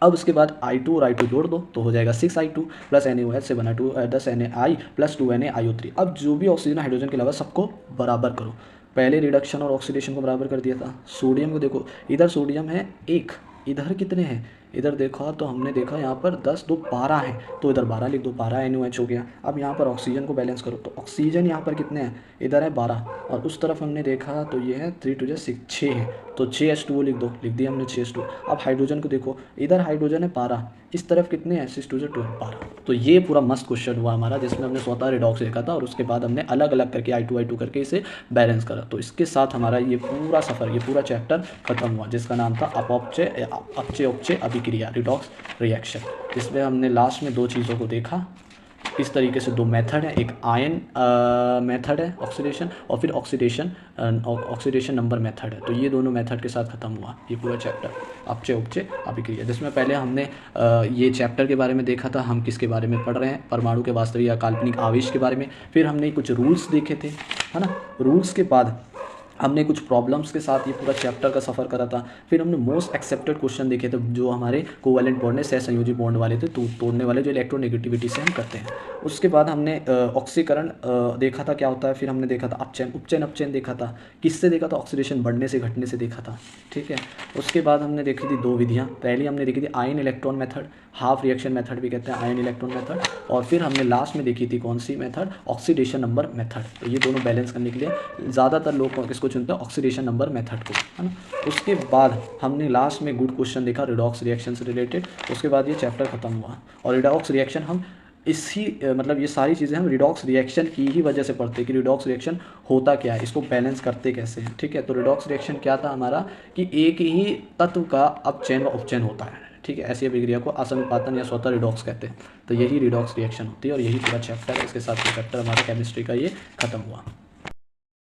[SPEAKER 1] अब उसके बाद I2 और I2 जोड़ दो तो हो जाएगा 6I2 + NaOH से बना 10 NaI + 2 NaIO3। अब जो भी ऑक्सीजन हाइड्रोजन के अलावा सबको बराबर करो। पहले रिडक्शन और ऑक्सीडेशन को बराबर कर दिया था। सोडियम को देखो, इधर सोडियम है 1, इधर कितने हैं, इधर देखा तो हमने देखा यहाँ पर 10 2 12 है, तो इधर 12 लिख दो, 12 NaOH हो गया। अब यहाँ पर ऑक्सीजन को बैलेंस करो तो ऑक्सीजन यहाँ पर कितने हैं, इधर है 12 और उस तरफ हमने देखा तो ये है 3 2 6 6 है, तो 6H2O लिख दो, लिख दिया हमने 6H2। अब हाइड्रोजन को देखो, इधर हाइड्रोजन है 12, इस तरफ कितने हैं 6 2 12 12। तो ये पूरा मस्त क्वेश्चन हुआ हमारा, जिसमें हमने स्वतः रिडॉक्स देखा था और उसके बाद हमने अलग अलग करके I2 करके इसे बैलेंस करा। तो इसके साथ हमारा ये पूरा सफ़र, ये पूरा चैप्टर खत्म हुआ, जिसका नाम था अपचय अपचय अभिक्रिया, रिडॉक्स रिएक्शन। जिसमें हमने लास्ट में दो चीज़ों को देखा। इस तरीके से दो मेथड है, एक आयन मेथड है ऑक्सीडेशन, और फिर ऑक्सीडेशन नंबर मेथड है। तो ये दोनों मेथड के साथ ख़त्म हुआ ये पूरा चैप्टर अपचय उपचय अभिक्रिया, जिसमें पहले हमने ये चैप्टर के बारे में देखा था, हम किसके बारे में पढ़ रहे हैं, परमाणु के वास्तविक या काल्पनिक आवेश के बारे में। फिर हमने कुछ रूल्स देखे थे, है ना। रूल्स के बाद हमने कुछ प्रॉब्लम्स के साथ ये पूरा चैप्टर का सफ़र करा था। फिर हमने मोस्ट एक्सेप्टेड क्वेश्चन देखे थे, जो हमारे कोवैलेंट बॉन्ड है, सहसंयोजी बॉन्ड वाले थे, तो तोड़ने वाले, जो इलेक्ट्रोनेगेटिविटी से हम करते हैं। उसके बाद हमने ऑक्सीकरण देखा था क्या होता है। फिर हमने देखा था अपचयन, उपचयन अपचयन देखा था। किससे देखा था, ऑक्सीडेशन बढ़ने से घटने से देखा था, ठीक है। उसके बाद हमने देखी थी दो विधियाँ। पहली हमने देखी थी ion electron method, half reaction method भी कहते हैं आयन इलेक्ट्रॉन मेथड। और फिर हमने लास्ट में देखी थी कौन सी मेथड, ऑक्सीडेशन नंबर मेथड। तो ये दोनों बैलेंस करने के लिए ज़्यादातर लोग किसको चुनते हैं, ऑक्सीडेशन नंबर मेथड को, है ना। उसके बाद हमने लास्ट में गुड क्वेश्चन देखा रिडॉक्स रिएक्शन से रिलेटेड। उसके बाद ये चैप्टर खत्म हुआ। और रिडॉक्स रिएक्शन हम इसी मतलब ये सारी चीज़ें हम रिडॉक्स रिएक्शन की ही वजह से पढ़ते हैं कि रिडॉक्स रिएक्शन होता क्या है, इसको बैलेंस करते कैसे हैं, ठीक है। तो रिडॉक्स रिएक्शन क्या था हमारा, कि एक ही तत्व का अपचयन व उपचयन होता है, ठीक है। ऐसी अभिक्रिया को असनुपातन या स्वतः रिडॉक्स कहते हैं। तो यही रिडॉक्स रिएक्शन होती है और यही पूरा चैप्टर है। इसके साथ ये चैप्टर हमारा केमिस्ट्री का ये खत्म हुआ।